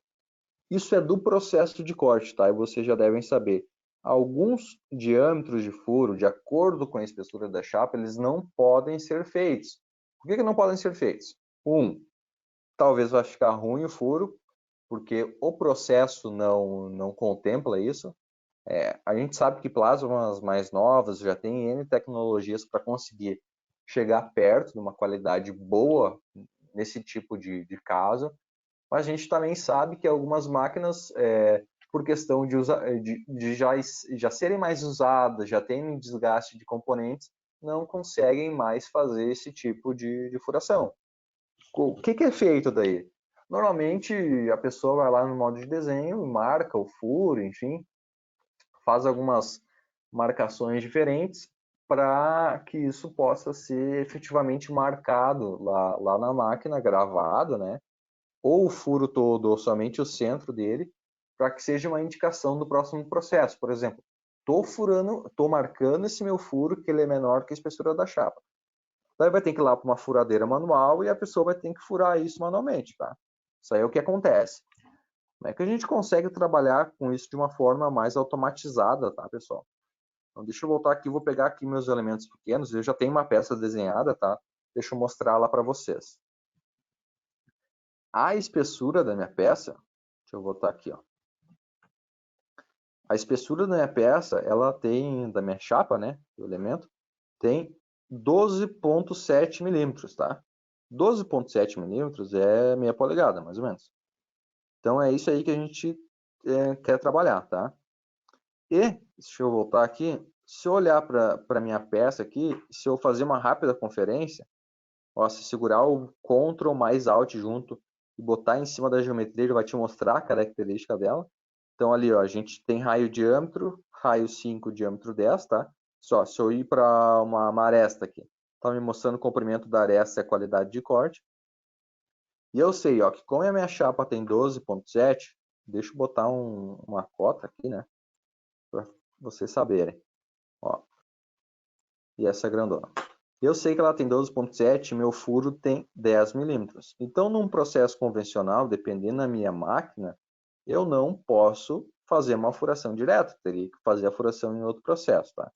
Isso é do processo de corte, tá? E vocês já devem saber. Alguns diâmetros de furo, de acordo com a espessura da chapa, eles não podem ser feitos. Por que não podem ser feitos? Talvez vai ficar ruim o furo, porque o processo não contempla isso. A gente sabe que plasmas mais novas já tem N tecnologias para conseguir chegar perto de uma qualidade boa nesse tipo de caso, mas a gente também sabe que algumas máquinas, por questão de já serem mais usadas, já terem desgaste de componentes, não conseguem mais fazer esse tipo de furação. O que é feito daí? Normalmente a pessoa vai lá no modo de desenho, marca o furo, enfim, faz algumas marcações diferentes para que isso possa ser efetivamente marcado lá na máquina, gravado, né? Ou o furo todo, ou somente o centro dele, para que seja uma indicação do próximo processo. Por exemplo, estou marcando esse meu furo que ele é menor que a espessura da chapa. Daí vai ter que ir lá para uma furadeira manual e a pessoa vai ter que furar isso manualmente, tá? Isso aí é o que acontece. Como é que a gente consegue trabalhar com isso de uma forma mais automatizada, tá, pessoal? Então, deixa eu voltar aqui, vou pegar aqui meus elementos pequenos, eu já tenho uma peça desenhada, tá? Deixa eu mostrar lá para vocês. A espessura da minha peça, deixa eu voltar aqui, ó. A espessura da minha peça, ela tem, da minha chapa, né, do elemento, tem 12,7 milímetros, tá? 12,7 milímetros é meia polegada, mais ou menos. Então, é isso aí que a gente quer trabalhar, tá? E, deixa eu voltar aqui, se eu olhar para a minha peça aqui, se eu fazer uma rápida conferência, ó, se segurar o Ctrl mais Alt junto e botar em cima da geometria, ele vai te mostrar a característica dela. Então, ali, ó, a gente tem raio diâmetro, raio 5, diâmetro 10, tá? Só, se eu ir para uma aresta aqui, tá me mostrando o comprimento da aresta e a qualidade de corte. E eu sei, ó, que como a minha chapa tem 12,7, deixa eu botar uma cota aqui, né? Para vocês saberem. Ó, e essa é grandona. Eu sei que ela tem 12,7, meu furo tem 10 milímetros. Então, num processo convencional, dependendo da minha máquina, eu não posso fazer uma furação direta, teria que fazer a furação em outro processo, tá?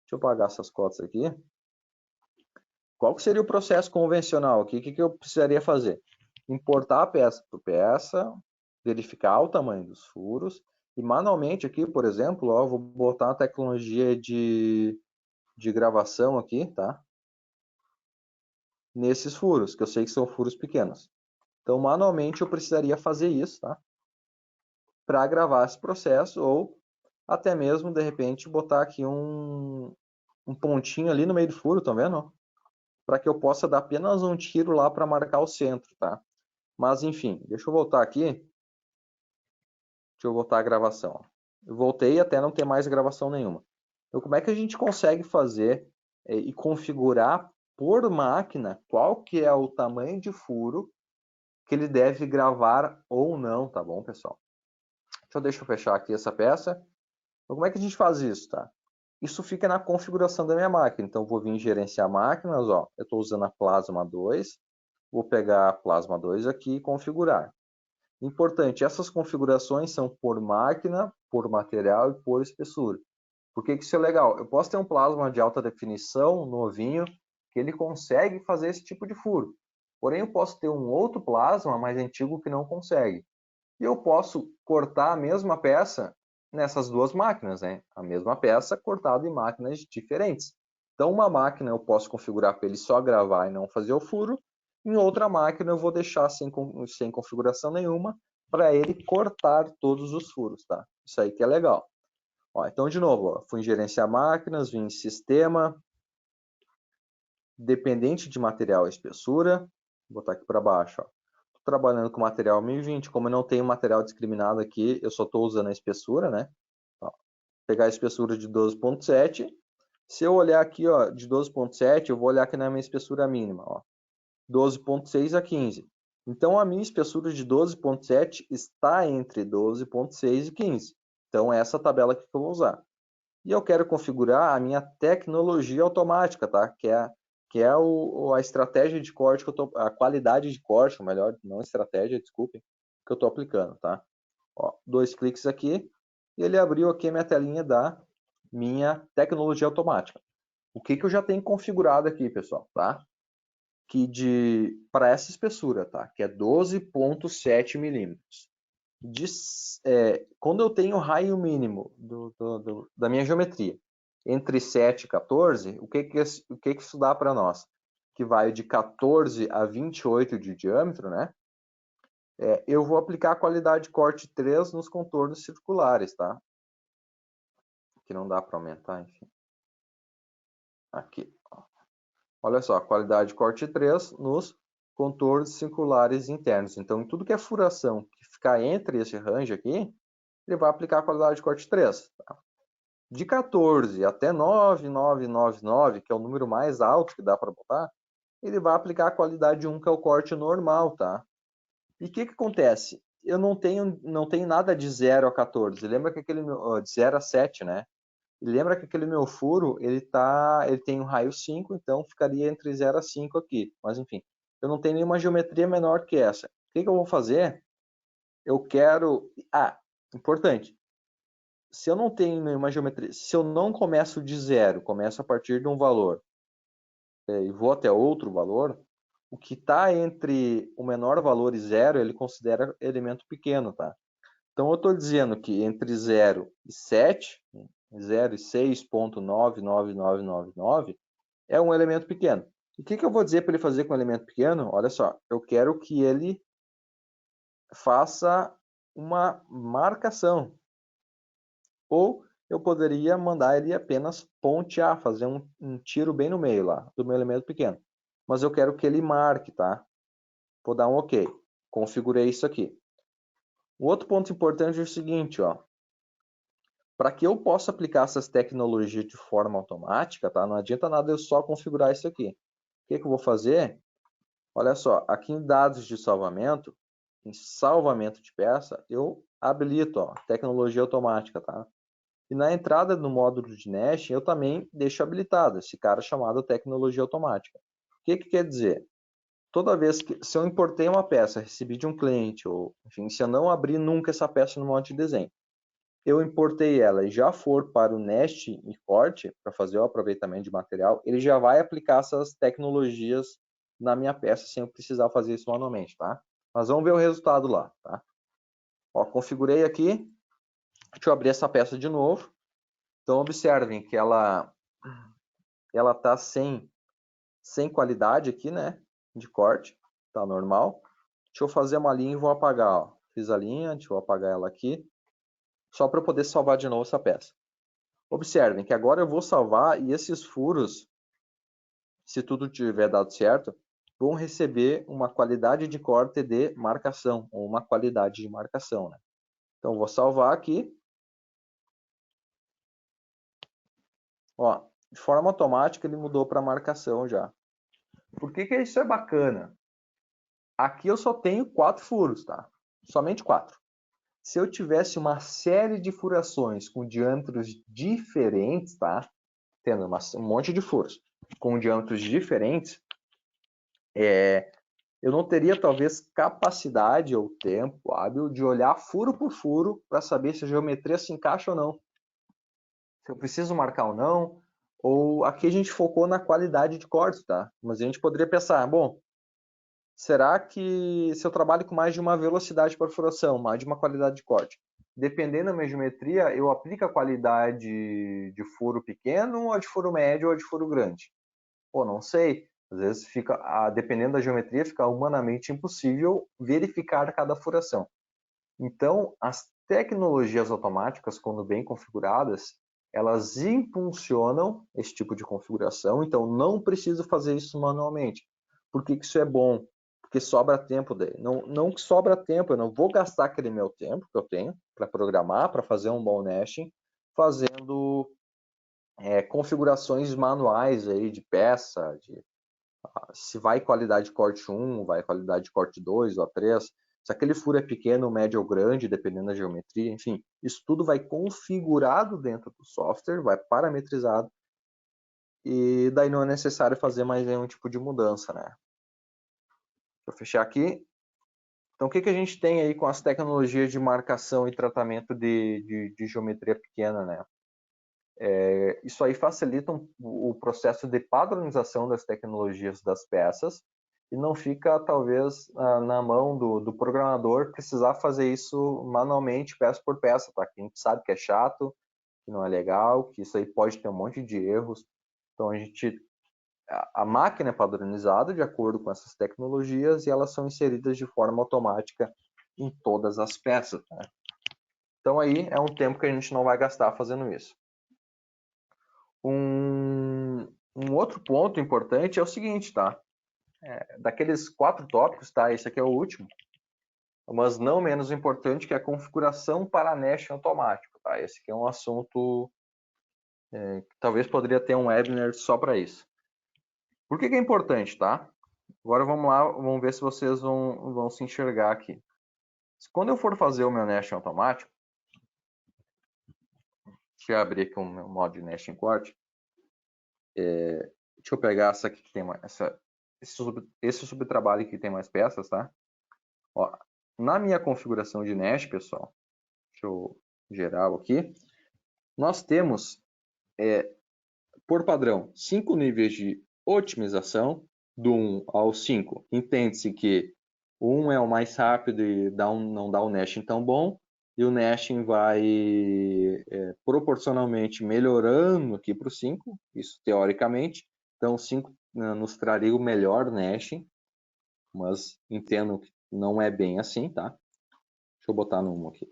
Deixa eu apagar essas cotas aqui. Qual que seria o processo convencional aqui? O que eu precisaria fazer? Importar a peça por peça, verificar o tamanho dos furos, e manualmente aqui, por exemplo, ó, vou botar a tecnologia de gravação aqui, tá? Nesses furos, que eu sei que são furos pequenos. Então, manualmente, eu precisaria fazer isso, tá? Para gravar esse processo, ou até mesmo, de repente, botar aqui um pontinho ali no meio do furo, estão vendo? Para que eu possa dar apenas um tiro lá para marcar o centro, tá? Mas, enfim, deixa eu voltar aqui. Deixa eu voltar a gravação. Eu voltei até não ter mais gravação nenhuma. Então, como é que a gente consegue fazer e configurar por máquina qual que é o tamanho de furo que ele deve gravar ou não, tá bom, pessoal? Então, deixa eu fechar aqui essa peça. Então, como é que a gente faz isso, tá? Isso fica na configuração da minha máquina. Então, eu vou vir em gerenciar máquinas, ó. Eu estou usando a Plasma 2. Vou pegar a Plasma 2 aqui e configurar. Importante, essas configurações são por máquina, por material e por espessura. Por que isso é legal? Eu posso ter um plasma de alta definição, novinho, que ele consegue fazer esse tipo de furo. Porém, eu posso ter um outro plasma mais antigo que não consegue. E eu posso cortar a mesma peça nessas duas máquinas, né? A mesma peça cortada em máquinas diferentes. Então, uma máquina eu posso configurar para ele só gravar e não fazer o furo. Em outra máquina eu vou deixar sem configuração nenhuma para ele cortar todos os furos, tá? Isso aí que é legal. Ó, então, de novo, ó, fui em gerenciar máquinas, vim em sistema, dependente de material e espessura, vou botar aqui para baixo, ó. Trabalhando com material 1020, como eu não tenho material discriminado aqui, eu só estou usando a espessura, né? Ó, pegar a espessura de 12.7. Se eu olhar aqui, ó, de 12.7, eu vou olhar aqui na minha espessura mínima, ó, 12.6 a 15. Então, a minha espessura de 12.7 está entre 12.6 e 15. Então, é essa tabela aqui que eu vou usar. E eu quero configurar a minha tecnologia automática, tá? Que é a estratégia de corte que eu tô, a qualidade de corte, ou melhor, não estratégia, desculpe, que eu estou aplicando, tá? Ó, 2 cliques aqui e ele abriu aqui a minha telinha da minha tecnologia automática. O que eu já tenho configurado aqui, pessoal, tá? Que para essa espessura, tá? Que é 12.7 milímetros. Quando eu tenho raio mínimo da minha geometria entre 7 e 14, o que isso dá para nós? Que vai de 14 a 28 de diâmetro, né? Eu vou aplicar a qualidade de corte 3 nos contornos circulares, tá? Que não dá para aumentar, enfim. Aqui, ó. Olha só, qualidade de corte 3 nos contornos circulares internos. Então, em tudo que é furação que ficar entre esse range aqui, ele vai aplicar a qualidade de corte 3. Tá? De 14 até 9,999, que é o número mais alto que dá para botar, ele vai aplicar a qualidade 1, que é o corte normal, tá? E o que acontece? Eu não tenho nada de 0 a 14. Lembra que aquele de 0 a 7, né? E lembra que aquele meu furo, ele tem um raio 5, então ficaria entre 0 a 5 aqui. Mas enfim, eu não tenho nenhuma geometria menor que essa. O que eu vou fazer? Eu quero... importante. Se eu não tenho nenhuma geometria, se eu não começo de zero, começo a partir de um valor e vou até outro valor, o que está entre o menor valor e zero, ele considera elemento pequeno, tá? Então, eu estou dizendo que entre 0 e 7, 0 e 6,99999 é um elemento pequeno. E o que eu vou dizer para ele fazer com um elemento pequeno? Olha só, eu quero que ele faça uma marcação. Ou eu poderia mandar ele apenas pontear, fazer um tiro bem no meio lá, do meu elemento pequeno. Mas eu quero que ele marque, tá? Vou dar um OK. Configurei isso aqui. O outro ponto importante é o seguinte, ó. Para que eu possa aplicar essas tecnologias de forma automática, tá? Não adianta nada eu só configurar isso aqui. O que eu vou fazer? Olha só, aqui em dados de salvamento, em salvamento de peça, eu habilito, ó, tecnologia automática, tá? E na entrada do módulo de Nest, eu também deixo habilitado esse cara chamado tecnologia automática. O que quer dizer? Toda vez que, se eu importei uma peça, recebi de um cliente, ou enfim, se eu não abrir nunca essa peça no modo de desenho, eu importei ela e já for para o Nest e corte, para fazer o aproveitamento de material, ele já vai aplicar essas tecnologias na minha peça sem eu precisar fazer isso manualmente, tá? Mas vamos ver o resultado lá, tá? Ó, configurei aqui. Deixa eu abrir essa peça de novo. Então, observem que ela está sem qualidade aqui, né? De corte, tá normal. Deixa eu fazer uma linha e vou apagar, ó. Fiz a linha, deixa eu apagar ela aqui, só para eu poder salvar de novo essa peça. Observem que agora eu vou salvar e esses furos, se tudo tiver dado certo, vão receber uma qualidade de corte de marcação, ou uma qualidade de marcação, né? Então, vou salvar aqui. Ó, de forma automática, ele mudou para marcação já. Por que isso é bacana? Aqui eu só tenho 4 furos, tá? Somente 4. Se eu tivesse uma série de furações com diâmetros diferentes, tá? Tendo um monte de furos com diâmetros diferentes, eu não teria talvez capacidade ou tempo hábil de olhar furo por furo para saber se a geometria se encaixa ou não. Se eu preciso marcar ou aqui a gente focou na qualidade de corte, tá? Mas a gente poderia pensar, bom, será que se eu trabalho com mais de uma velocidade de perfuração, mais de uma qualidade de corte, dependendo da minha geometria, eu aplico a qualidade de furo pequeno, ou de furo médio, ou de furo grande? Pô, não sei. Às vezes fica, dependendo da geometria, fica humanamente impossível verificar cada furação. Então, as tecnologias automáticas, quando bem configuradas, elas impulsionam esse tipo de configuração. Então, não preciso fazer isso manualmente. Por que isso é bom? Porque sobra tempo daí. Não que sobra tempo, eu não vou gastar aquele meu tempo que eu tenho para programar, para fazer um bom nashing, fazendo configurações manuais aí de peça, se vai qualidade de corte 1, vai qualidade de corte 2 ou 3, se aquele furo é pequeno, médio ou grande, dependendo da geometria, enfim, isso tudo vai configurado dentro do software, vai parametrizado, e daí não é necessário fazer mais nenhum tipo de mudança, né? Deixa eu fechar aqui. Então, o que a gente tem aí com as tecnologias de marcação e tratamento de geometria pequena, né? Isso aí facilita o processo de padronização das tecnologias das peças e não fica, talvez, na mão do programador precisar fazer isso manualmente, peça por peça, tá? Que a gente sabe que é chato, que não é legal, que isso aí pode ter um monte de erros. Então, a máquina é padronizada de acordo com essas tecnologias e elas são inseridas de forma automática em todas as peças, né? Então, aí é um tempo que a gente não vai gastar fazendo isso. Um outro ponto importante é o seguinte, tá? Daqueles 4 tópicos, tá? Esse aqui é o último, mas não menos importante, que é a configuração para nashing automático, tá? Esse aqui é um assunto que talvez poderia ter um webinar só para isso. Por que é importante, tá? Agora vamos lá, vamos ver se vocês vão se enxergar aqui. Quando eu for fazer o meu nashing automático, deixa eu abrir aqui o meu modo de nashing corte. Deixa eu pegar essa aqui que tem esse subtrabalho aqui que tem mais peças, tá? Ó, na minha configuração de Nash, pessoal, deixa eu gerar aqui, nós temos, por padrão, 5 níveis de otimização, do 1 ao 5. Entende-se que o 1 é o mais rápido e não dá o nashing tão bom, e o nashing vai proporcionalmente melhorando aqui para o 5, isso teoricamente. Então, o 5 nos traria o melhor nashing, mas entendo que não é bem assim, tá? Deixa eu botar no 1 aqui.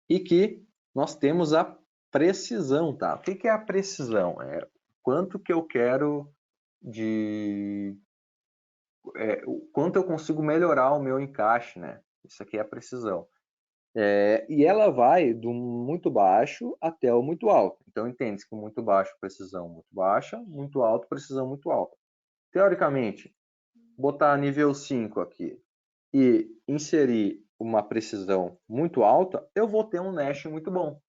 E que nós temos a precisão, tá? O que é a precisão? É quanto que eu quero quanto eu consigo melhorar o meu encaixe, né? Isso aqui é a precisão. E ela vai do muito baixo até o muito alto. Então, entende-se que muito baixo, precisão muito baixa, muito alto, precisão muito alta. Teoricamente, botar nível 5 aqui e inserir uma precisão muito alta, eu vou ter um nashing muito bom.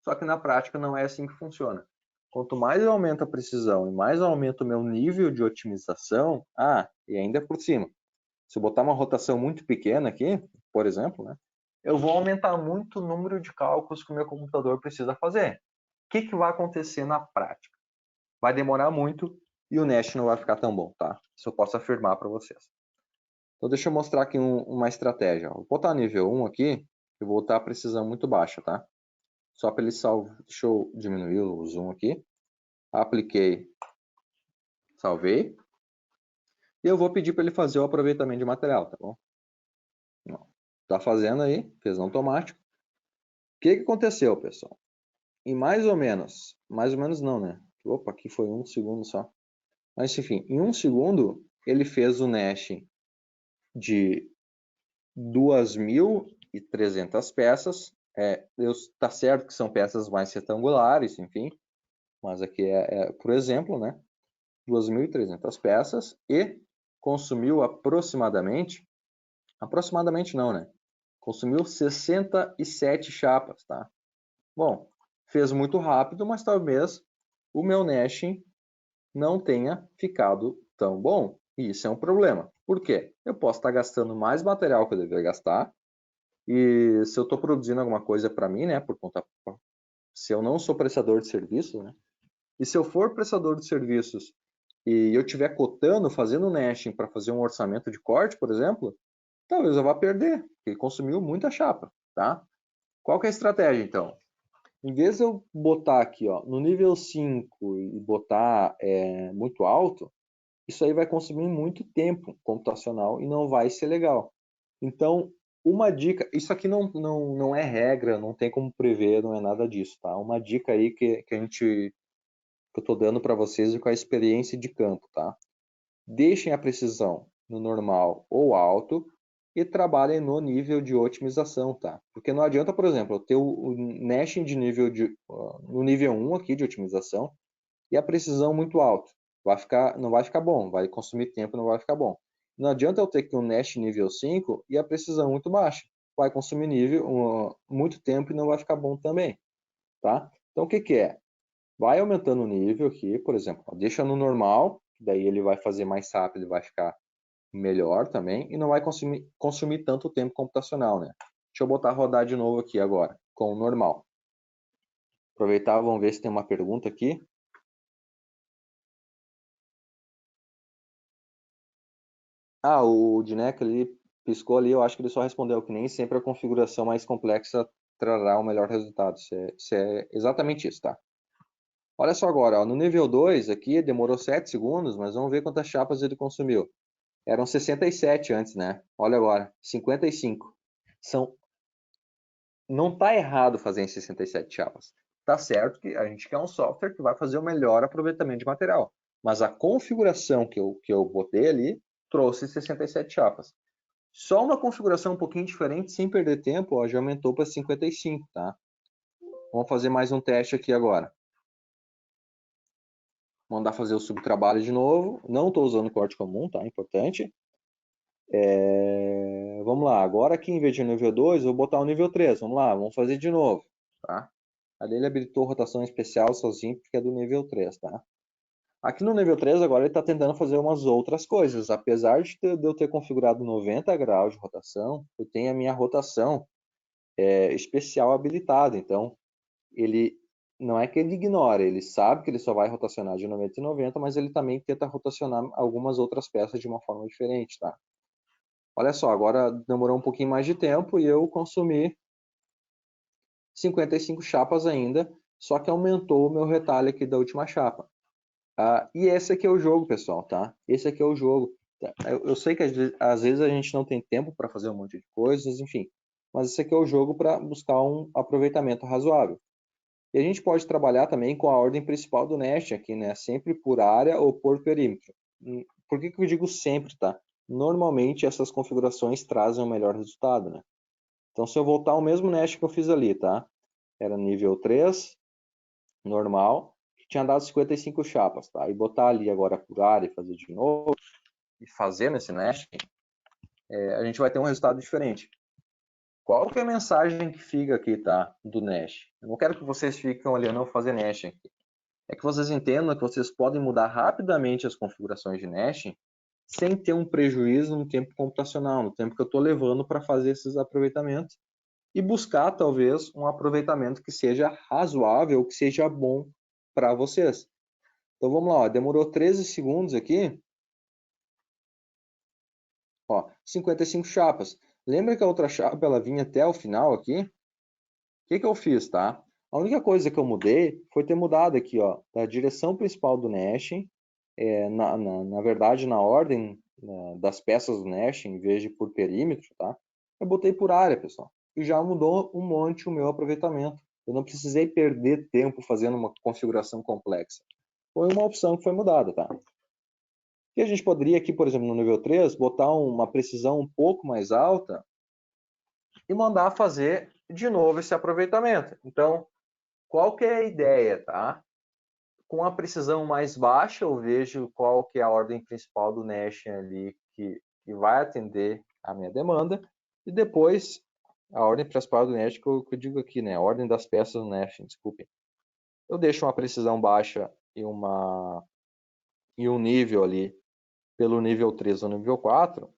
Só que na prática não é assim que funciona. Quanto mais eu aumento a precisão e mais eu aumento o meu nível de otimização, e ainda por cima, se eu botar uma rotação muito pequena aqui, por exemplo, né, eu vou aumentar muito o número de cálculos que o meu computador precisa fazer. O que vai acontecer na prática? Vai demorar muito e o Nash não vai ficar tão bom, tá? Isso eu posso afirmar para vocês. Então deixa eu mostrar aqui uma estratégia. Vou botar nível 1 aqui, eu vou botar a precisão muito baixa, tá? Só para ele salvar. Deixa eu diminuir o zoom aqui. Apliquei, salvei. E eu vou pedir para ele fazer o aproveitamento de material, tá bom? Tá fazendo aí, fez no automático. O que aconteceu, pessoal? Em mais ou menos não, né? Opa, aqui foi 1 segundo só. Mas enfim, em 1 segundo, ele fez o nashing de 2.300 peças. Tá certo que são peças mais retangulares, enfim, mas aqui por exemplo, né? 2.300 peças e consumiu aproximadamente não, né? Consumiu 67 chapas, tá? Bom, fez muito rápido, mas talvez o meu nashing não tenha ficado tão bom. E isso é um problema. Por quê? Eu posso estar gastando mais material que eu deveria gastar. E se eu estou produzindo alguma coisa para mim, né, se eu não sou prestador de serviço, né, e se eu for prestador de serviços e eu estiver cotando, fazendo nashing para fazer um orçamento de corte, por exemplo, talvez eu vá perder, porque consumiu muita chapa, tá? Qual que é a estratégia, então? Em vez de eu botar aqui, ó, no nível 5 e botar muito alto, isso aí vai consumir muito tempo computacional e não vai ser legal. Então, uma dica, isso aqui não é regra, não tem como prever, não é nada disso, tá? Uma dica aí que eu estou dando para vocês com a experiência de campo, tá? Deixem a precisão no normal ou alto e trabalhem no nível de otimização, tá? Porque não adianta, por exemplo, eu ter o nashing no nível 1 aqui de otimização e a precisão muito alta. Não vai ficar bom, vai consumir tempo, não vai ficar bom. Não adianta eu ter que um Nash nível 5 e a precisão muito baixa. Vai consumir muito tempo e não vai ficar bom também, tá? Então o que é? Vai aumentando o nível aqui, por exemplo, deixa no normal, daí ele vai fazer mais rápido e vai ficar melhor também e não vai consumir tanto tempo computacional, né? Deixa eu botar rodar de novo aqui agora, com o normal. Aproveitar, vamos ver se tem uma pergunta aqui. O Dineca ali piscou ali, eu acho que ele só respondeu que nem sempre a configuração mais complexa trará o melhor resultado. Isso é exatamente isso, tá? Olha só agora, ó, no nível 2 aqui demorou 7 segundos, mas vamos ver quantas chapas ele consumiu. Eram 67 antes, né? Olha agora, 55. Não tá errado fazer em 67 chapas. Tá certo que a gente quer um software que vai fazer o melhor aproveitamento de material. Mas a configuração que eu botei ali trouxe 67 chapas. Só uma configuração um pouquinho diferente, sem perder tempo, ó, já aumentou para 55, tá? Vamos fazer mais um teste aqui agora. Mandar fazer o subtrabalho de novo. Não estou usando corte comum, tá? Importante. Vamos lá. Agora aqui, em vez de nível 2, eu vou botar o nível 3. Vamos lá, vamos fazer de novo, tá? Ali ele habilitou rotação especial sozinho, porque é do nível 3, tá? Aqui no nível 3, agora ele está tentando fazer umas outras coisas. Apesar de eu ter configurado 90 graus de rotação, eu tenho a minha rotação especial habilitada. Então, ele não é que ele ignora, ele sabe que ele só vai rotacionar de 90 em 90, mas ele também tenta rotacionar algumas outras peças de uma forma diferente, tá? Olha só, agora demorou um pouquinho mais de tempo e eu consumi 55 chapas ainda, só que aumentou o meu retalho aqui da última chapa. E esse aqui é o jogo, pessoal, tá? Esse aqui é o jogo. Eu sei que às vezes a gente não tem tempo para fazer um monte de coisas, enfim. Mas esse aqui é o jogo para buscar um aproveitamento razoável. E a gente pode trabalhar também com a ordem principal do Nash aqui, né? Sempre por área ou por perímetro. Por que eu digo sempre, tá? Normalmente essas configurações trazem o melhor resultado, né? Então se eu voltar ao mesmo Nash que eu fiz ali, tá? Era nível 3, normal, que tinha dado 55 chapas, tá? E botar ali agora por área e fazer de novo, e fazer nesse Nash, a gente vai ter um resultado diferente. Qual que é a mensagem que fica aqui, tá? Do Nash. Eu não quero que vocês fiquem olhando eu fazer Nash aqui. É que vocês entendam que vocês podem mudar rapidamente as configurações de Nash sem ter um prejuízo no tempo computacional, no tempo que eu estou levando para fazer esses aproveitamentos e buscar talvez um aproveitamento que seja razoável, que seja bom para vocês. Então vamos lá, ó, demorou 13 segundos aqui, ó, 55 chapas. Lembra que a outra chapa ela vinha até o final aqui? O que eu fiz, tá? A única coisa que eu mudei foi ter mudado aqui, ó, da direção principal do Nashing, na verdade na ordem das peças do Nashing, em vez de por perímetro, tá? Eu botei por área, pessoal. E já mudou um monte o meu aproveitamento. Eu não precisei perder tempo fazendo uma configuração complexa. Foi uma opção que foi mudada, tá? E a gente poderia aqui, por exemplo, no nível 3, botar uma precisão um pouco mais alta e mandar fazer de novo esse aproveitamento. Então, qual que é a ideia, tá? Com a precisão mais baixa, eu vejo qual que é a ordem principal do Nashing ali que vai atender a minha demanda, e depois a ordem principal do Nashing que eu digo aqui, né? A ordem das peças do Nashing, desculpem. Eu deixo uma precisão baixa e um nível ali pelo nível 3 ou nível 4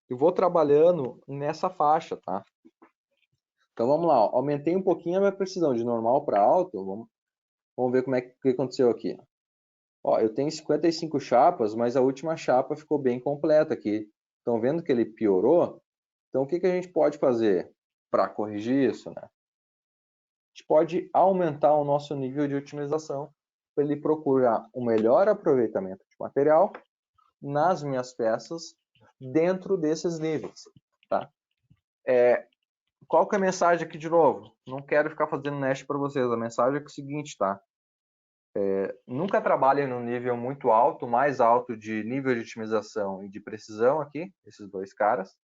e vou trabalhando nessa faixa, tá? Então vamos lá, ó. Aumentei um pouquinho a minha precisão de normal para alto, vamos ver como é que aconteceu aqui. Ó, eu tenho 55 chapas, mas a última chapa ficou bem completa aqui. Estão vendo que ele piorou? Então o que a gente pode fazer para corrigir isso, né? A gente pode aumentar o nosso nível de otimização para ele procurar um melhor aproveitamento de material nas minhas peças dentro desses níveis, tá? Qual que é a mensagem aqui de novo? Não quero ficar fazendo Nash para vocês. A mensagem é o seguinte, tá? Nunca trabalhem no nível muito alto, mais alto de nível de otimização e de precisão aqui, esses dois caras,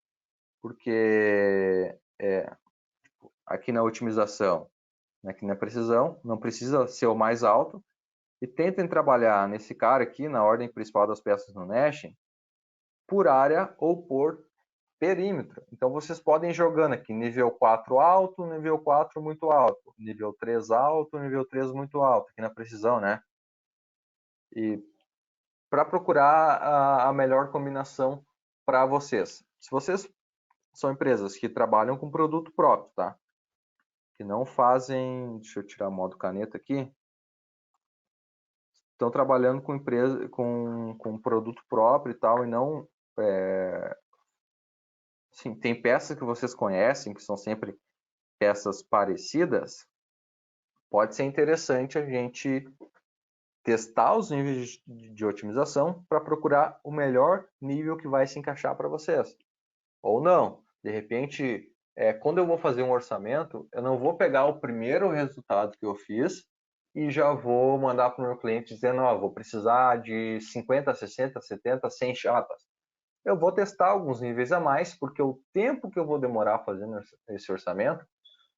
porque aqui na otimização, aqui na precisão, não precisa ser o mais alto, e tentem trabalhar nesse cara aqui, na ordem principal das peças no Nash, por área ou por perímetro. Então vocês podem ir jogando aqui nível 4 alto, nível 4 muito alto, nível 3 alto, nível 3 muito alto, aqui na precisão, né? E para procurar a melhor combinação para vocês. Se vocês são empresas que trabalham com produto próprio, tá? Que não fazem, deixa eu tirar o modo caneta aqui, estão trabalhando com empresa com produto próprio e tal, e não sim, tem peças que vocês conhecem que são sempre peças parecidas, pode ser interessante a gente testar os níveis de otimização para procurar o melhor nível que vai se encaixar para vocês. Ou não. De repente, quando eu vou fazer um orçamento, eu não vou pegar o primeiro resultado que eu fiz e já vou mandar para o meu cliente dizendo, ó, vou precisar de 50, 60, 70, 100 chapas. Eu vou testar alguns níveis a mais, porque o tempo que eu vou demorar fazendo esse orçamento,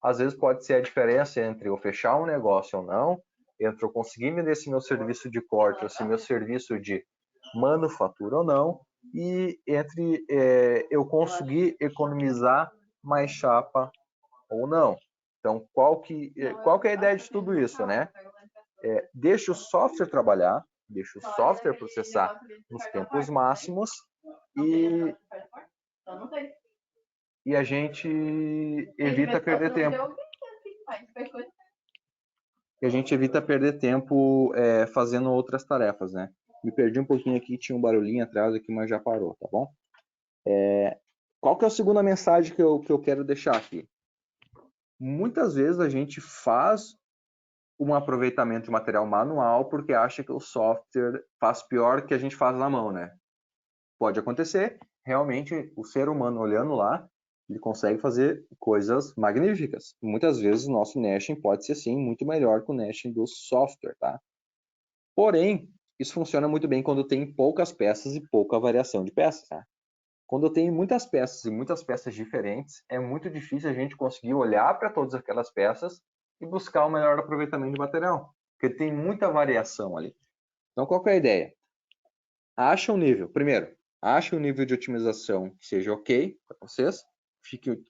às vezes pode ser a diferença entre eu fechar um negócio ou não, entre eu conseguir vender esse meu serviço de corte, esse meu serviço de manufatura ou não, e entre eu conseguir economizar mais chapa ou não. Então, qual que é a ideia de tudo isso, né? Deixa o software trabalhar, deixa o software processar nos tempos máximos e a gente evita perder tempo. E a gente evita perder tempo fazendo outras tarefas, né? Me perdi um pouquinho aqui, tinha um barulhinho atrás aqui, mas já parou, tá bom? Qual que é a segunda mensagem que eu quero deixar aqui? Muitas vezes a gente faz um aproveitamento de material manual porque acha que o software faz pior que a gente faz na mão, né? Pode acontecer, realmente o ser humano olhando lá, ele consegue fazer coisas magníficas. Muitas vezes o nosso nashing pode ser sim muito melhor que o nashing do software, tá? Porém, isso funciona muito bem quando tem poucas peças e pouca variação de peças, tá? Quando eu tenho muitas peças e muitas peças diferentes, é muito difícil a gente conseguir olhar para todas aquelas peças e buscar o melhor aproveitamento de material, porque tem muita variação ali. Então, qual que é a ideia? Acha um nível, primeiro, acha um nível de otimização que seja ok para vocês,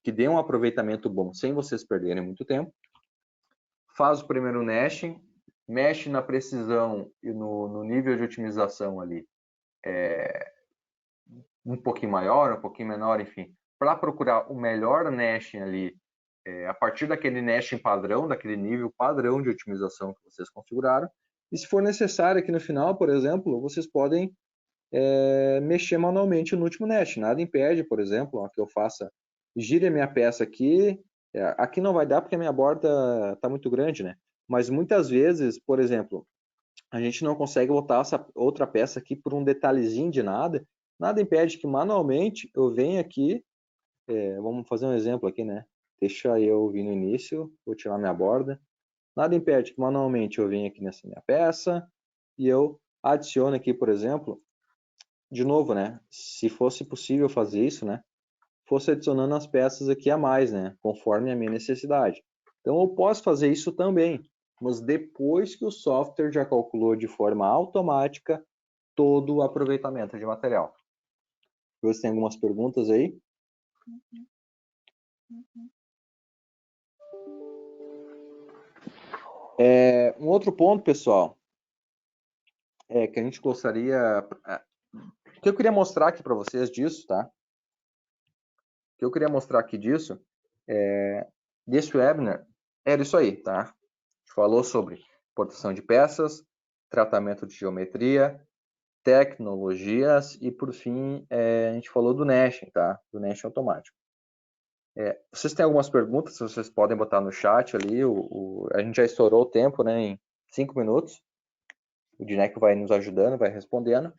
que dê um aproveitamento bom sem vocês perderem muito tempo. Faz o primeiro nashing, mexe na precisão e no nível de otimização ali, um pouquinho maior, um pouquinho menor, enfim, para procurar o melhor nashing ali, a partir daquele nashing padrão, daquele nível padrão de otimização que vocês configuraram. E se for necessário aqui no final, por exemplo, vocês podem mexer manualmente no último nashing. Nada impede, por exemplo, ó, que eu faça, gire a minha peça aqui. Aqui não vai dar porque a minha borda está muito grande, né? Mas muitas vezes, por exemplo, a gente não consegue botar essa outra peça aqui por um detalhezinho de nada. Nada impede que manualmente eu venha aqui, vamos fazer um exemplo aqui, né? Deixa eu vir no início, vou tirar minha borda. Nada impede que manualmente eu venha aqui nessa minha peça e eu adicione aqui, por exemplo, de novo, né? Se fosse possível fazer isso, né? Fosse adicionando as peças aqui a mais, né? Conforme a minha necessidade. Então eu posso fazer isso também, mas depois que o software já calculou de forma automática todo o aproveitamento de material. Você tem algumas perguntas aí? Um outro ponto, pessoal, que a gente gostaria... O que eu queria mostrar aqui para vocês disso, tá? O que eu queria mostrar aqui disso, desse webinar, era isso aí, tá? A gente falou sobre importação de peças, tratamento de geometria, tecnologias e, por fim, a gente falou do nashing, tá? Do nashing automático. Vocês têm algumas perguntas, vocês podem botar no chat ali. A gente já estourou o tempo, né? Em 5 minutos. O Dineco vai nos ajudando, vai respondendo.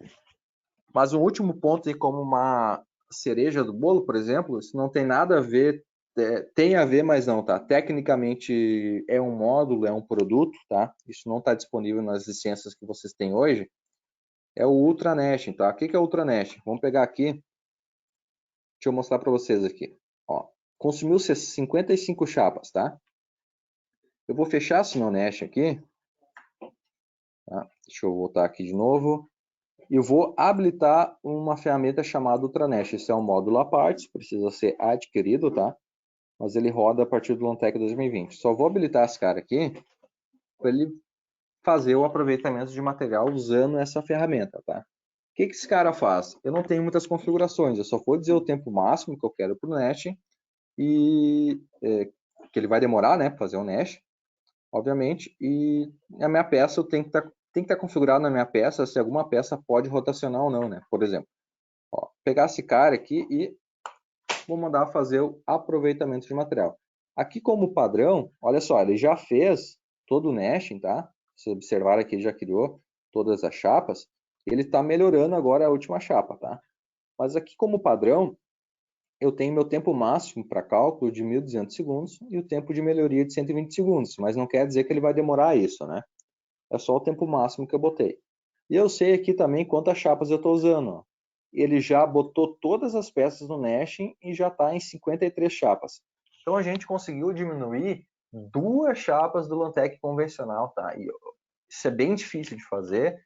Mas um último ponto aí, como uma cereja do bolo, por exemplo, isso não tem nada a ver, tem a ver, mas não, tá? Tecnicamente é um módulo, é um produto, tá? Isso não está disponível nas licenças que vocês têm hoje. É o Ultra Nashing, tá? O que é o Ultra Nashing? Vamos pegar aqui, deixa eu mostrar para vocês aqui. Ó, consumiu 55 chapas, tá? Eu vou fechar esse meu Nash aqui, tá? Deixa eu voltar aqui de novo. E eu vou habilitar uma ferramenta chamada UltraNash. Esse é um módulo à parte, precisa ser adquirido, tá? Mas ele roda a partir do Lantec 2020. Só vou habilitar esse cara aqui para ele fazer o aproveitamento de material usando essa ferramenta, tá? O que esse cara faz? Eu não tenho muitas configurações, eu só vou dizer o tempo máximo que eu quero para o Nash e que ele vai demorar, né, para fazer o Nash, obviamente, e a minha peça eu tenho que estar configurado na minha peça se alguma peça pode rotacionar ou não, né? Por exemplo, ó, pegar esse cara aqui e vou mandar fazer o aproveitamento de material. Aqui como padrão, olha só, ele já fez todo o nashing, tá? Se observar aqui, ele já criou todas as chapas. Ele está melhorando agora a última chapa, tá? Mas aqui como padrão, eu tenho meu tempo máximo para cálculo de 1.200 segundos e o tempo de melhoria de 120 segundos, mas não quer dizer que ele vai demorar isso, né? É só o tempo máximo que eu botei. E eu sei aqui também quantas chapas eu estou usando. Ó. Ele já botou todas as peças no nashing e já está em 53 chapas. Então a gente conseguiu diminuir 2 chapas do Lantec convencional, tá? E isso é bem difícil de fazer.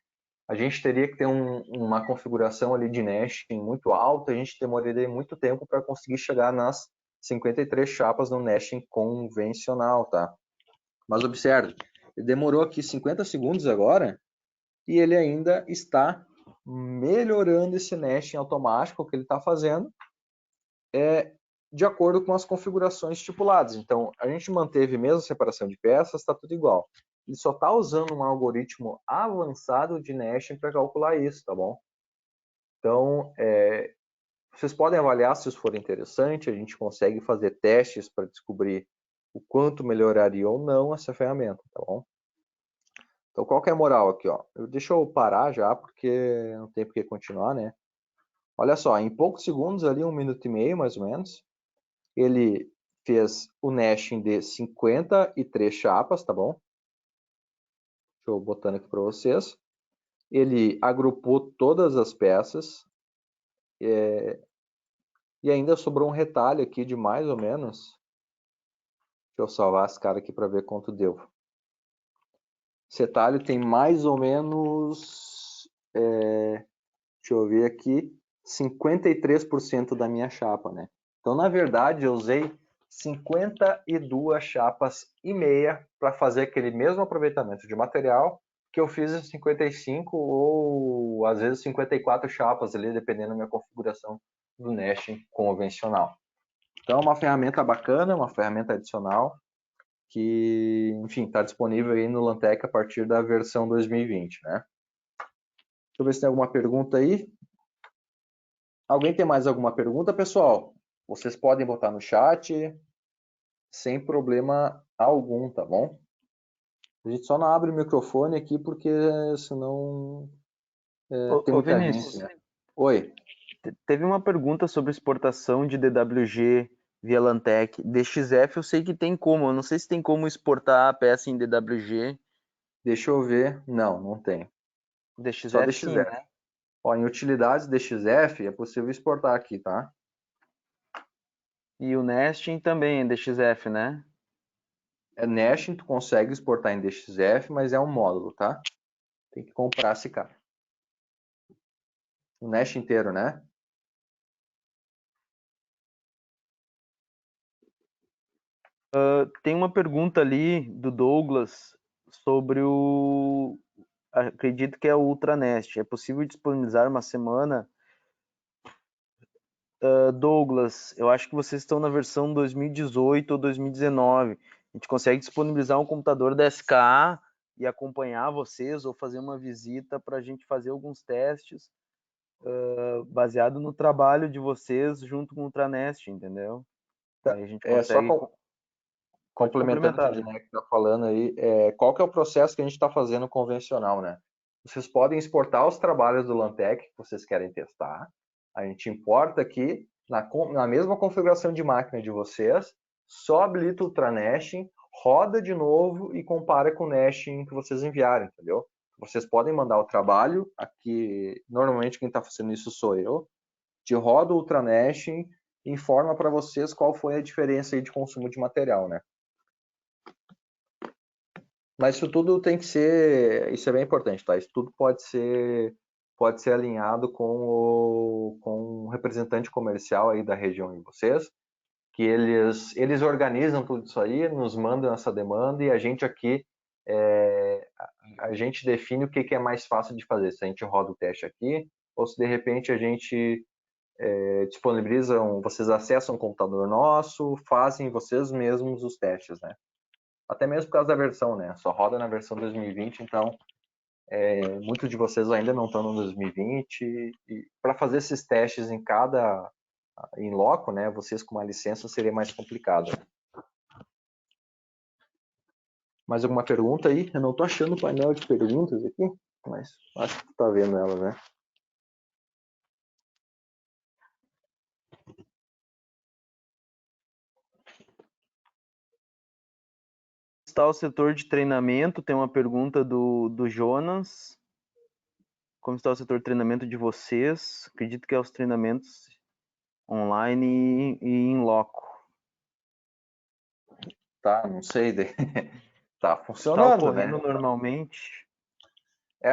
A gente teria que ter uma configuração ali de nashing muito alta, a gente demoraria muito tempo para conseguir chegar nas 53 chapas no nashing convencional, tá? Mas observe, ele demorou aqui 50 segundos agora e ele ainda está melhorando esse nashing automático que ele está fazendo de acordo com as configurações estipuladas. Então, a gente manteve mesmo a separação de peças, está tudo igual. Ele só está usando um algoritmo avançado de nashing para calcular isso, tá bom? Então, vocês podem avaliar se isso for interessante, a gente consegue fazer testes para descobrir o quanto melhoraria ou não essa ferramenta, tá bom? Então, qual que é a moral aqui, ó? Deixa eu parar já, porque não tem por que continuar, né? Olha só, em poucos segundos ali, 1 minuto e meio, mais ou menos, ele fez o nashing de 53 chapas, tá bom? Deixa eu botando aqui para vocês. Ele agrupou todas as peças e ainda sobrou um retalho aqui de mais ou menos. Deixa eu salvar esse cara aqui para ver quanto deu. Esse retalho tem mais ou menos, deixa eu ver aqui, 53% da minha chapa, né? Então, na verdade, eu usei 52 chapas e meia para fazer aquele mesmo aproveitamento de material que eu fiz em 55 ou às vezes 54 chapas ali, dependendo da minha configuração do nashing convencional. Então, é uma ferramenta bacana, uma ferramenta adicional que, enfim, está disponível aí no Lantec a partir da versão 2020, né? Deixa eu ver se tem alguma pergunta aí. Alguém tem mais alguma pergunta, pessoal? Vocês podem botar no chat sem problema algum, tá bom? A gente só não abre o microfone aqui porque senão tem Ô muita Vinícius, gente, né? Oi. teve uma pergunta sobre exportação de DWG via Lantec. DXF eu sei que tem como, eu não sei se tem como exportar a peça em DWG. Deixa eu ver. Não, não tem. Só DXF sim, DXF. né? Ó, em utilidades DXF é possível exportar aqui, tá? E o nesting também é DXF, né? É nesting, tu consegue exportar em DXF, mas é um módulo, tá? Tem que comprar esse cara. O nesting inteiro, né? Tem uma pergunta ali do Douglas sobre o. Acredito que é o Ultranest. É possível disponibilizar uma semana? Douglas, eu acho que vocês estão na versão 2018 ou 2019. A gente consegue disponibilizar um computador da SKA e acompanhar vocês ou fazer uma visita para a gente fazer alguns testes baseado no trabalho de vocês junto com o Ultranest, entendeu? Aí a gente É só consegue. Pode complementando o que o complementar, Vini. Dinek está falando aí, qual que é o processo que a gente está fazendo convencional, né? Vocês podem exportar os trabalhos do Lantec que vocês querem testar. A gente importa aqui na mesma configuração de máquina de vocês, só habilita o Ultranashing, roda de novo e compara com o Nashing que vocês enviarem, entendeu? Vocês podem mandar o trabalho, aqui normalmente quem está fazendo isso sou eu, te roda o Ultranashing e informa para vocês qual foi a diferença aí de consumo de material, né? Mas isso tudo tem que ser, isso é bem importante, tá? Isso tudo pode ser alinhado com o representante comercial aí da região de vocês, que eles organizam tudo isso aí, nos mandam essa demanda e a gente aqui a gente define o que, que é mais fácil de fazer. Se a gente roda o teste aqui ou se de repente a gente disponibiliza, vocês acessam um computador nosso, fazem vocês mesmos os testes, né? Até mesmo por causa da versão, né? Só roda na versão 2020, então muitos de vocês ainda não estão no 2020 e para fazer esses testes em loco, né? Vocês com uma licença seria mais complicado. Mais alguma pergunta aí? Eu não estou achando o painel de perguntas aqui, mas acho que tu tá vendo ela, né? Está o setor de treinamento? Tem uma pergunta do Jonas. Como está o setor de treinamento de vocês? Acredito que é os treinamentos online e em loco. Tá, não sei. Tá Está funcionando, ocorrendo né? normalmente.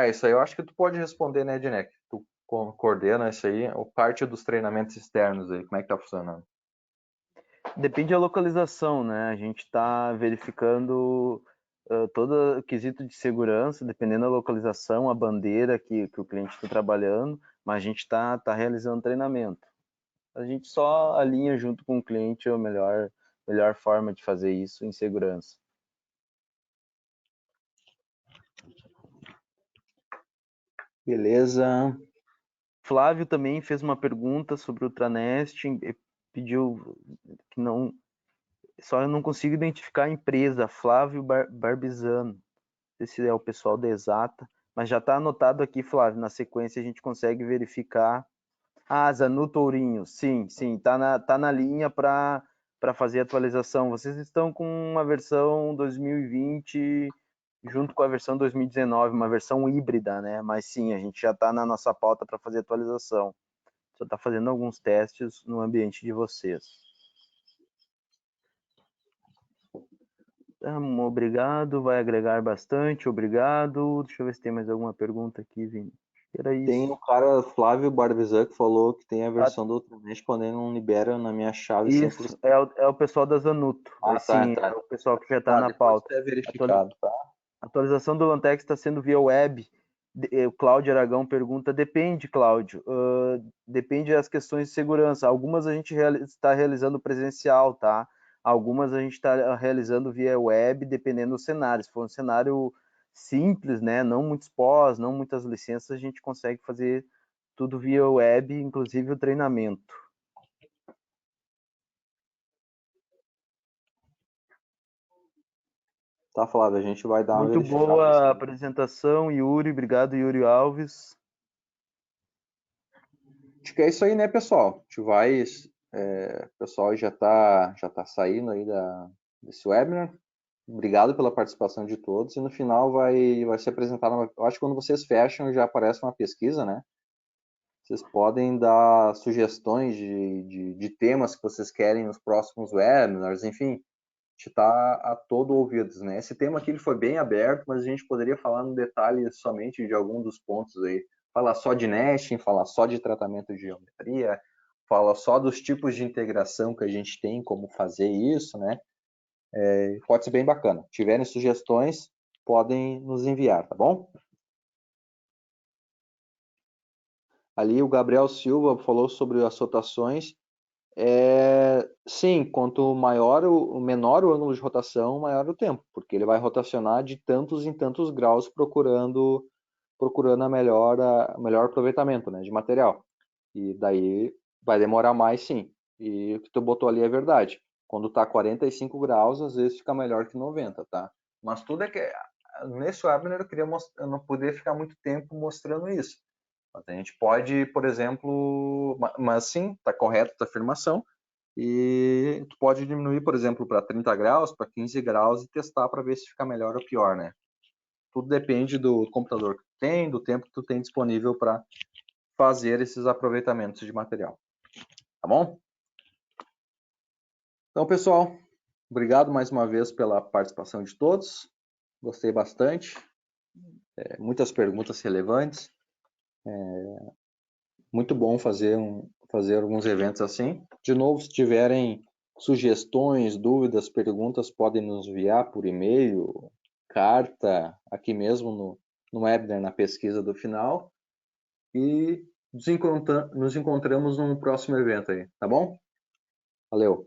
Isso aí eu acho que tu pode responder, né, Dinek? Tu coordena isso aí, ou parte dos treinamentos externos aí, como é que tá funcionando? Depende da localização, né? A gente está verificando todo o quesito de segurança, dependendo da localização, a bandeira que o cliente está trabalhando, mas a gente está realizando treinamento. A gente só alinha junto com o cliente a melhor forma de fazer isso em segurança. Beleza. Flávio também fez uma pergunta sobre o Ultranest, pediu que não, só eu não consigo identificar a empresa, Flávio Barbizano, não sei se é o pessoal da Exata, mas já está anotado aqui, Flávio, na sequência a gente consegue verificar. Ah, Zanuto Ourinho, sim, tá na linha para fazer a atualização. Vocês estão com uma versão 2020 junto com a versão 2019, uma versão híbrida, né? Mas sim, a gente já está na nossa pauta para fazer atualização. Só está fazendo alguns testes no ambiente de vocês. Obrigado, vai agregar bastante, obrigado. Deixa eu ver se tem mais alguma pergunta aqui, Vini. Era Tem o isso. cara Flávio Barbizan que falou que tem a versão do Ultranet quando ele não libera na minha chave 100%. Isso, é o pessoal da Zanuto. Ah, tá, Sim, é tá. o pessoal que já está Tá, na depois pauta. é verificado, tá? A atualização do Lantex está sendo via web. O Cláudio Aragão pergunta, depende, Cláudio, depende das questões de segurança. Algumas a gente está realizando presencial, tá? Algumas a gente está realizando via web, dependendo do cenário. Se for um cenário simples, né, não muitos pós, não muitas licenças, a gente consegue fazer tudo via web, inclusive o treinamento. Tá, Flávio, a gente vai dar uma Muito verificada boa nisso a aí. apresentação, Yuri. Obrigado, Yuri Alves. Acho que é isso aí, né, pessoal? A gente vai. O pessoal já tá saindo aí desse webinar. Obrigado pela participação de todos. E no final vai ser apresentada. Eu acho que quando vocês fecham já aparece uma pesquisa, né? Vocês podem dar sugestões de temas que vocês querem nos próximos webinars, enfim, a gente está a todo ouvidos, né? Esse tema aqui ele foi bem aberto, mas a gente poderia falar no detalhe somente de algum dos pontos aí. Falar só de nesting, falar só de tratamento de geometria, falar só dos tipos de integração que a gente tem, como fazer isso, né? Pode ser bem bacana. Se tiverem sugestões, podem nos enviar, tá bom? Ali o Gabriel Silva falou sobre as rotações. Sim, quanto menor o ângulo de rotação, maior o tempo, porque ele vai rotacionar de tantos em tantos graus procurando a melhor aproveitamento, né, de material. E daí vai demorar mais, sim. E o que tu botou ali é verdade. Quando tá 45 graus, às vezes fica melhor que 90, tá? Mas tudo é que nesse webinar eu não poder ficar muito tempo mostrando isso. A gente pode, por exemplo, mas sim, está correta a afirmação, e tu pode diminuir, por exemplo, para 30 graus, para 15 graus e testar para ver se fica melhor ou pior, né? Tudo depende do computador que tu tem, do tempo que tu tem disponível para fazer esses aproveitamentos de material. Tá bom? Então, pessoal, obrigado mais uma vez pela participação de todos. Gostei bastante. Muitas perguntas relevantes. Muito bom fazer alguns eventos assim. De novo, se tiverem sugestões, dúvidas, perguntas, podem nos enviar por e-mail, carta, aqui mesmo no webinar, na pesquisa do final. E nos encontramos num próximo evento aí, tá bom? Valeu!